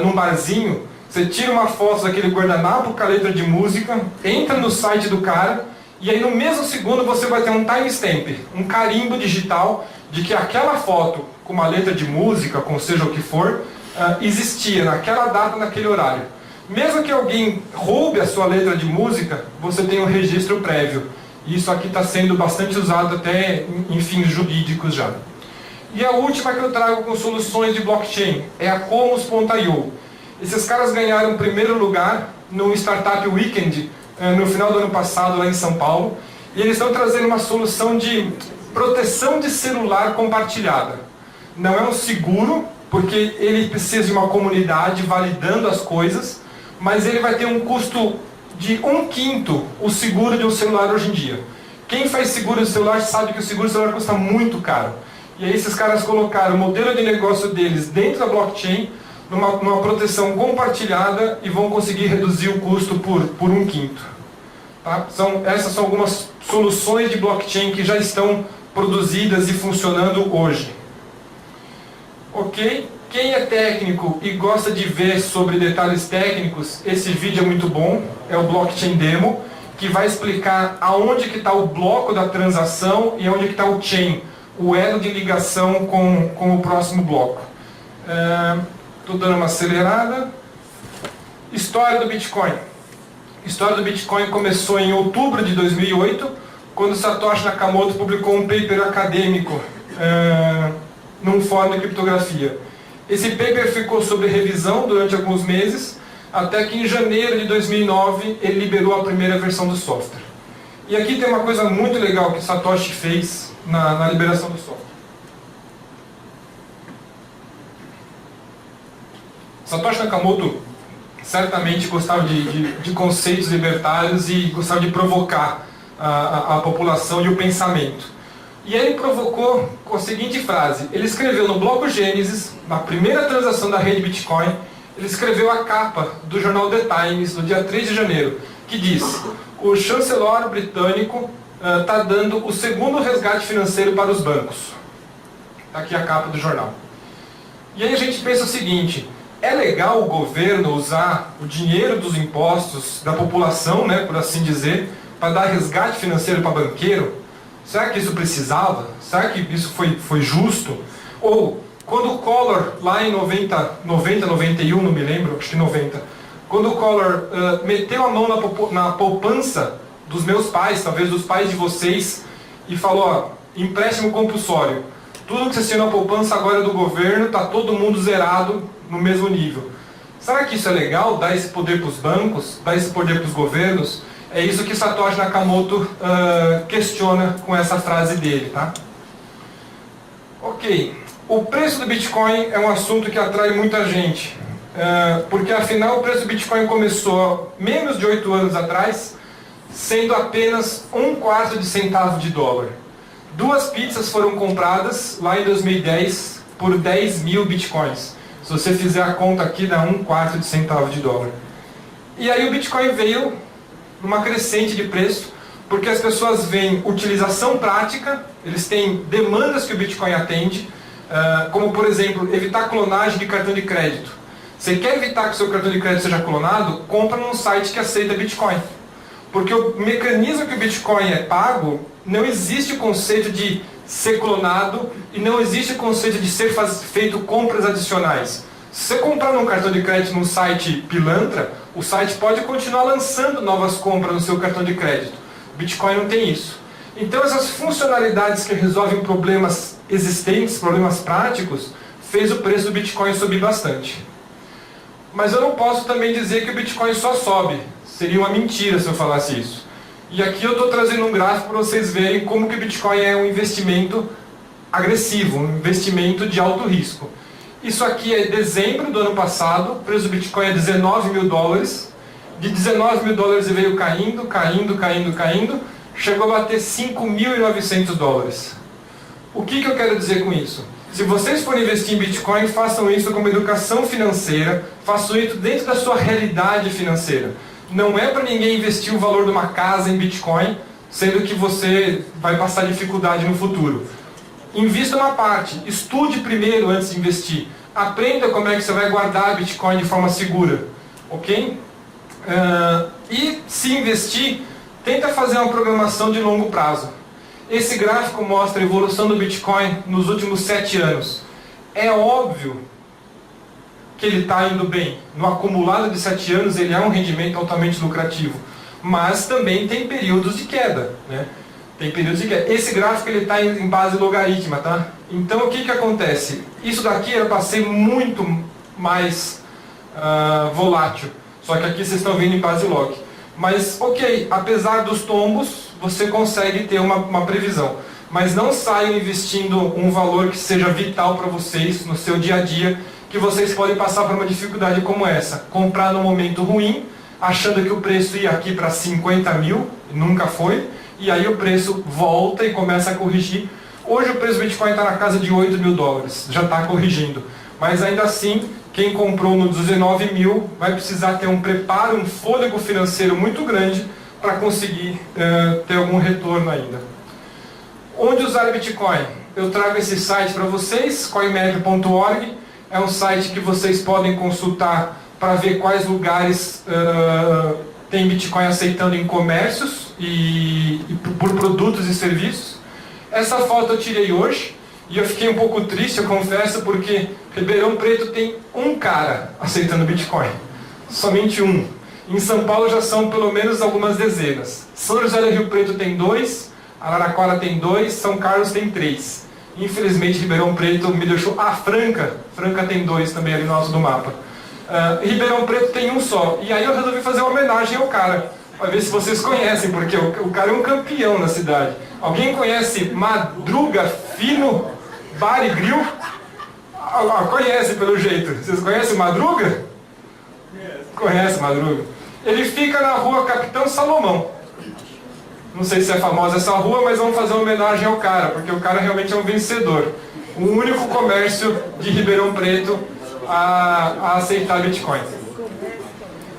num barzinho, você tira uma foto daquele guardanapo com a letra de música, entra no site do cara, e aí no mesmo segundo você vai ter um timestamp, um carimbo digital de que aquela foto com uma letra de música, com seja o que for, existia naquela data, naquele horário. Mesmo que alguém roube a sua letra de música, você tem um registro prévio. E isso aqui está sendo bastante usado até em fins jurídicos já. E a última que eu trago com soluções de blockchain é a Comos.io. Esses caras ganharam o primeiro lugar no Startup Weekend no final do ano passado lá em São Paulo. E eles estão trazendo uma solução de proteção de celular compartilhada. Não é um seguro, porque ele precisa de uma comunidade validando as coisas, mas ele vai ter um custo de 1/5 o seguro de um celular hoje em dia. Quem faz seguro de celular sabe que o seguro de celular custa muito caro. E aí esses caras colocaram o modelo de negócio deles dentro da blockchain numa proteção compartilhada e vão conseguir reduzir o custo por 1/5. Tá? Essas são algumas soluções de blockchain que já estão produzidas e funcionando hoje. Ok? Quem é técnico e gosta de ver sobre detalhes técnicos, esse vídeo é muito bom, é o Blockchain Demo, que vai explicar aonde que está o bloco da transação e onde que está o chain, o elo de ligação com o próximo bloco. Estou dando uma acelerada. História do Bitcoin. A história do Bitcoin começou em outubro de 2008, quando Satoshi Nakamoto publicou um paper acadêmico num fórum de criptografia. Esse paper ficou sob revisão durante alguns meses, até que em janeiro de 2009 ele liberou a primeira versão do software. E aqui tem uma coisa muito legal que Satoshi fez na liberação do software. Satoshi Nakamoto certamente gostava de conceitos libertários e gostava de provocar a população e o pensamento. E aí ele provocou com a seguinte frase. Ele escreveu no bloco Gênesis, na primeira transação da rede Bitcoin, ele escreveu a capa do jornal The Times, no dia 3 de janeiro, que diz: o chanceler britânico está dando o segundo resgate financeiro para os bancos. Está aqui a capa do jornal. E aí a gente pensa o seguinte: é legal o governo usar o dinheiro dos impostos da população, né, por assim dizer, para dar resgate financeiro para banqueiro? Será que isso precisava? Será que isso foi justo? Ou, quando o Collor, lá em 90, 91, não me lembro, acho que 90, quando o Collor meteu a mão na poupança dos meus pais, talvez dos pais de vocês, e falou, ó, empréstimo compulsório, tudo que vocês tinham na poupança agora é do governo, está todo mundo zerado no mesmo nível. Será que isso é legal, dar esse poder para os bancos, dar esse poder para os governos? É isso que Satoshi Nakamoto questiona com essa frase dele, tá? Ok, o preço do Bitcoin é um assunto que atrai muita gente, porque afinal o preço do Bitcoin começou menos de 8 anos atrás, sendo apenas 1/4 de centavo de dólar. 2 pizzas foram compradas lá em 2010 por 10 mil Bitcoins. Se você fizer a conta aqui, dá 1/4 de centavo de dólar. E aí o Bitcoin veio numa crescente de preço, porque as pessoas veem utilização prática, eles têm demandas que o Bitcoin atende, como por exemplo, evitar clonagem de cartão de crédito. Você quer evitar que o seu cartão de crédito seja clonado? Compra num site que aceita Bitcoin. Porque o mecanismo que o Bitcoin é pago, não existe o conceito de ser clonado e não existe o conceito de ser feito compras adicionais. Se você comprar num cartão de crédito num site pilantra, o site pode continuar lançando novas compras no seu cartão de crédito. O Bitcoin não tem isso. Então essas funcionalidades que resolvem problemas existentes, problemas práticos, fez o preço do Bitcoin subir bastante. Mas eu não posso também dizer que o Bitcoin só sobe. Seria uma mentira se eu falasse isso. E aqui eu estou trazendo um gráfico para vocês verem como que o Bitcoin é um investimento agressivo, um investimento de alto risco. Isso aqui é dezembro do ano passado, o preço do Bitcoin é 19 mil dólares. De 19 mil dólares ele veio caindo, chegou a bater 5.900 dólares. O que eu quero dizer com isso? Se vocês forem investir em Bitcoin, façam isso como educação financeira, façam isso dentro da sua realidade financeira. Não é para ninguém investir o valor de uma casa em Bitcoin, sendo que você vai passar dificuldade no futuro. Invista uma parte, estude primeiro antes de investir. Aprenda como é que você vai guardar Bitcoin de forma segura, ok? E se investir, tenta fazer uma programação de longo prazo. Esse gráfico mostra a evolução do Bitcoin nos últimos 7 anos. É óbvio que ele está indo bem. No acumulado de 7 anos ele é um rendimento altamente lucrativo. Mas também tem períodos de queda, né? Tem períodos de queda. Esse gráfico está em base logarítmica, tá? Então o que acontece? Isso daqui era para ser muito mais volátil. Só que aqui vocês estão vendo em base log. Mas ok, apesar dos tombos, você consegue ter uma previsão. Mas não saiam investindo um valor que seja vital para vocês no seu dia a dia, que vocês podem passar por uma dificuldade como essa. Comprar no momento ruim, achando que o preço ia aqui para 50 mil, nunca foi, e aí o preço volta e começa a corrigir. Hoje o preço do Bitcoin está na casa de 8 mil dólares, já está corrigindo. Mas ainda assim, quem comprou no 19 mil vai precisar ter um preparo, um fôlego financeiro muito grande para conseguir ter algum retorno ainda. Onde usar Bitcoin? Eu trago esse site para vocês, coinmap.org. É um site que vocês podem consultar para ver quais lugares tem Bitcoin aceitando em comércios e por produtos e serviços. Essa foto eu tirei hoje e eu fiquei um pouco triste, eu confesso, porque Ribeirão Preto tem um cara aceitando Bitcoin. Somente um. Em São Paulo já são pelo menos algumas dezenas. São José do Rio Preto tem 2, Araraquara tem 2, São Carlos tem 3. Infelizmente Ribeirão Preto me deixou... Franca tem 2 também ali no alto do mapa. Ribeirão Preto tem um só. E aí eu resolvi fazer uma homenagem ao cara, para ver se vocês conhecem, porque o cara é um campeão na cidade. Alguém conhece Madruga Fino Bar e Grill? Conhece pelo jeito. Vocês conhecem Madruga? Conhece Madruga? Ele fica na rua Capitão Salomão. Não sei se é famosa essa rua, mas vamos fazer uma homenagem ao cara, porque o cara realmente é um vencedor. O único comércio de Ribeirão Preto a aceitar Bitcoin.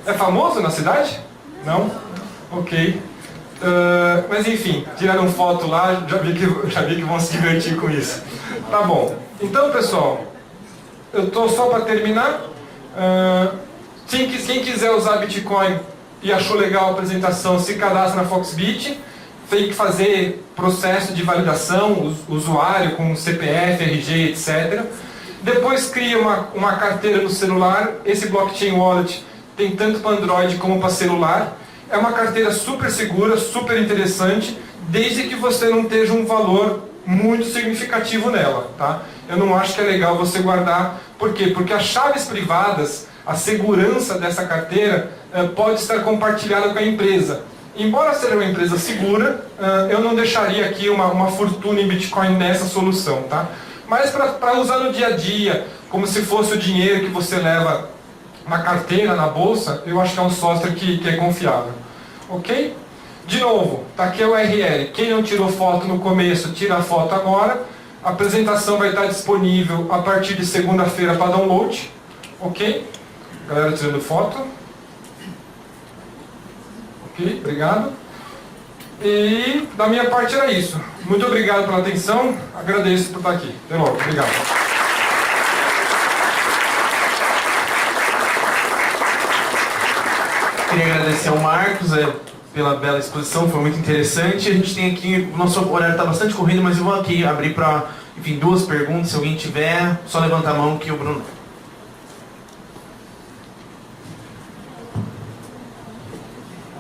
É famoso na cidade? Não? Ok. Mas enfim, tiraram foto lá, já vi que vão se divertir com isso. Tá bom. Então, pessoal, eu estou só para terminar. Quem quiser usar Bitcoin e achou legal a apresentação, se cadastra na Foxbit. Tem que fazer processo de validação, usuário com CPF, RG, etc. Depois cria uma carteira no celular. Esse Blockchain Wallet tem tanto para Android como para celular. É uma carteira super segura, super interessante, desde que você não esteja um valor muito significativo nela, tá? Eu não acho que é legal você guardar. Por quê? Porque as chaves privadas, a segurança dessa carteira pode estar compartilhada com a empresa. Embora seja uma empresa segura, eu não deixaria aqui uma fortuna em Bitcoin nessa solução, tá? Mas para usar no dia a dia, como se fosse o dinheiro que você leva na carteira, na bolsa, eu acho que é um software que é confiável. Ok? De novo, tá aqui a URL. Quem não tirou foto no começo, tira a foto agora. A apresentação vai estar disponível a partir de segunda-feira para download. Ok? Galera tirando foto. Ok, obrigado. E da minha parte era isso. Muito obrigado pela atenção. Agradeço por estar aqui. Até logo. Obrigado. Queria agradecer ao Marcos pela bela exposição, foi muito interessante. A gente tem aqui, o nosso horário está bastante corrido, mas eu vou aqui abrir para, enfim, 2 perguntas. Se alguém tiver, só levanta a mão que o Bruno...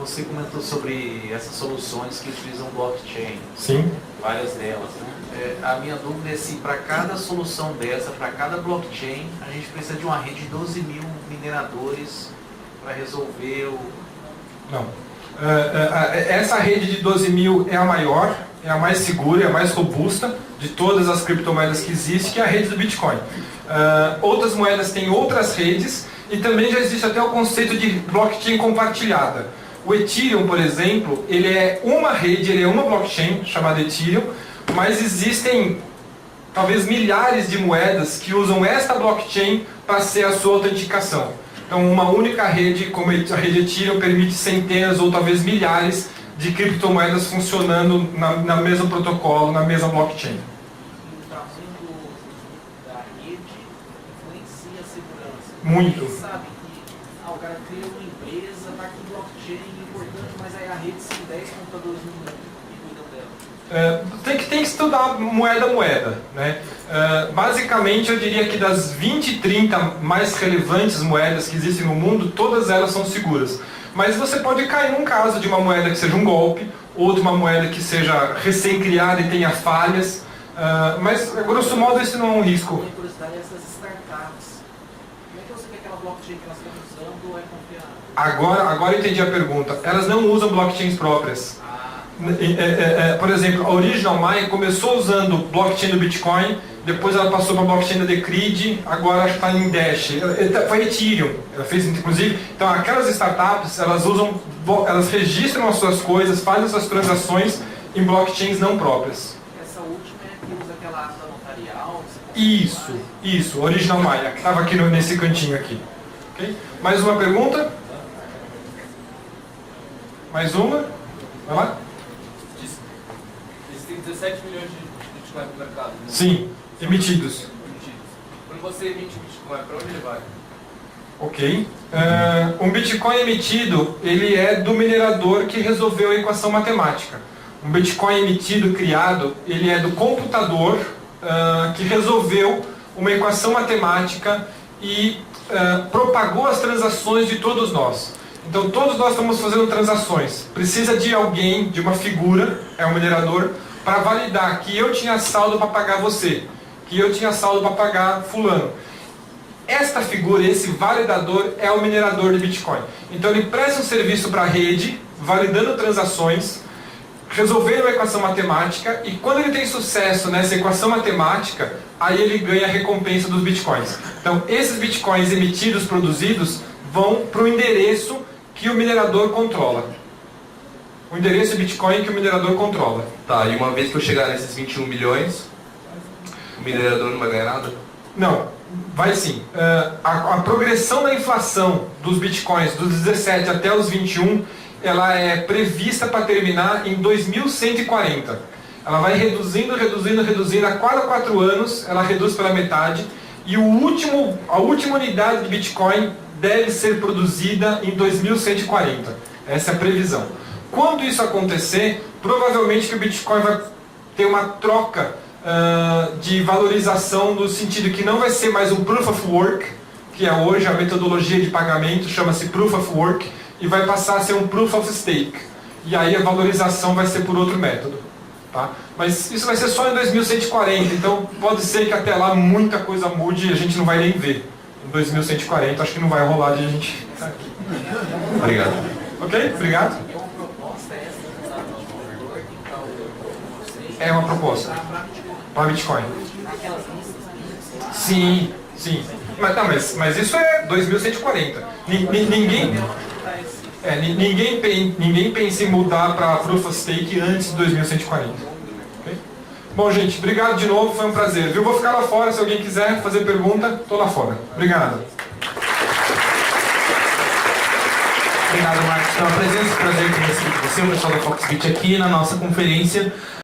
Você comentou sobre essas soluções que utilizam blockchain. Sim. Várias delas, né? A minha dúvida é se para cada solução dessa, para cada blockchain, a gente precisa de uma rede de 12 mil mineradores para resolver o... Não. Essa rede de 12 mil é a maior, é a mais segura, é a mais robusta de todas as criptomoedas que existem, que é a rede do Bitcoin. Outras moedas têm outras redes e também já existe até o conceito de blockchain compartilhada. O Ethereum, por exemplo, ele é uma rede, ele é uma blockchain chamada Ethereum, mas existem talvez milhares de moedas que usam esta blockchain para ser a sua autenticação. Então, uma única rede, como a rede Ethereum, permite centenas ou talvez milhares de criptomoedas funcionando na mesmo protocolo, na mesma blockchain. O tamanho da rede influencia a segurança. Muito. Eles sabem que o cara cria uma empresa, está aqui blockchain importante, mas aí a rede tem 10 computadores no mundo que cuidam dela. Tem que estudar moeda a moeda, né? Basicamente, eu diria que das 20, 30 mais relevantes moedas que existem no mundo, todas elas são seguras. Mas você pode cair num caso de uma moeda que seja um golpe, ou de uma moeda que seja recém-criada e tenha falhas, mas, grosso modo, isso não é um risco. A minha curiosidade é essas startups. Como é que eu sei que aquela blockchain que elas estão usando é confiável? Agora eu entendi a pergunta. Elas não usam blockchains próprias. Por exemplo, a Original Mine começou usando blockchain do Bitcoin, depois ela passou para a blockchain da Decred, agora acho que está em Dash. Foi Ethereum, ela fez inclusive. Então aquelas startups, elas registram as suas coisas, fazem suas transações em blockchains não próprias. Essa última é que usa aquela ata notarial. Você consegue Isso, Original Maia, que estava aqui nesse cantinho aqui. Ok? Mais uma pergunta? Mais uma? Vai lá? Existem 17 milhões de Bitcoin no mercado. Né? Sim, emitidos. Quando você emite Bitcoin, para onde ele vai? Ok. Um Bitcoin emitido, ele é do minerador que resolveu a equação matemática. Um Bitcoin emitido, criado, ele é do computador que resolveu uma equação matemática e propagou as transações de todos nós. Então todos nós estamos fazendo transações. Precisa de alguém, de uma figura, é um minerador, para validar que eu tinha saldo para pagar você, que eu tinha saldo para pagar fulano. Esta figura, esse validador, é o minerador de Bitcoin. Então ele presta um serviço para a rede, validando transações, resolvendo uma equação matemática, e quando ele tem sucesso nessa equação matemática, aí ele ganha a recompensa dos Bitcoins. Então esses Bitcoins emitidos, produzidos, vão para o endereço que o minerador controla. O endereço de Bitcoin que o minerador controla. Tá, e uma vez que eu chegar nesses 21 milhões, o minerador não vai ganhar nada? Não, vai sim. A progressão da inflação dos Bitcoins dos 17 até os 21, ela é prevista para terminar em 2140. Ela vai reduzindo, a cada 4 anos ela reduz pela metade, e a última unidade de Bitcoin deve ser produzida em 2140. Essa é a previsão. Quando isso acontecer, provavelmente que o Bitcoin vai ter uma troca de valorização, no sentido que não vai ser mais um Proof of Work, que é hoje a metodologia de pagamento, chama-se Proof of Work, e vai passar a ser um Proof of Stake. E aí a valorização vai ser por outro método. Tá? Mas isso vai ser só em 2140, então pode ser que até lá muita coisa mude e a gente não vai nem ver. Em 2140 acho que não vai rolar de a gente estar aqui. Obrigado. Ok? Obrigado. É uma proposta para Bitcoin. Sim. Mas isso é 2140. Ninguém pensa em mudar para Proof of Stake antes de 2140. Okay? Bom, gente, obrigado de novo, foi um prazer. Viu? Vou ficar lá fora, se alguém quiser fazer pergunta, estou lá fora. Obrigado. Obrigado, Marcos, pela presença. Prazer ter recebido você, o pessoal da Foxbit, aqui na nossa conferência.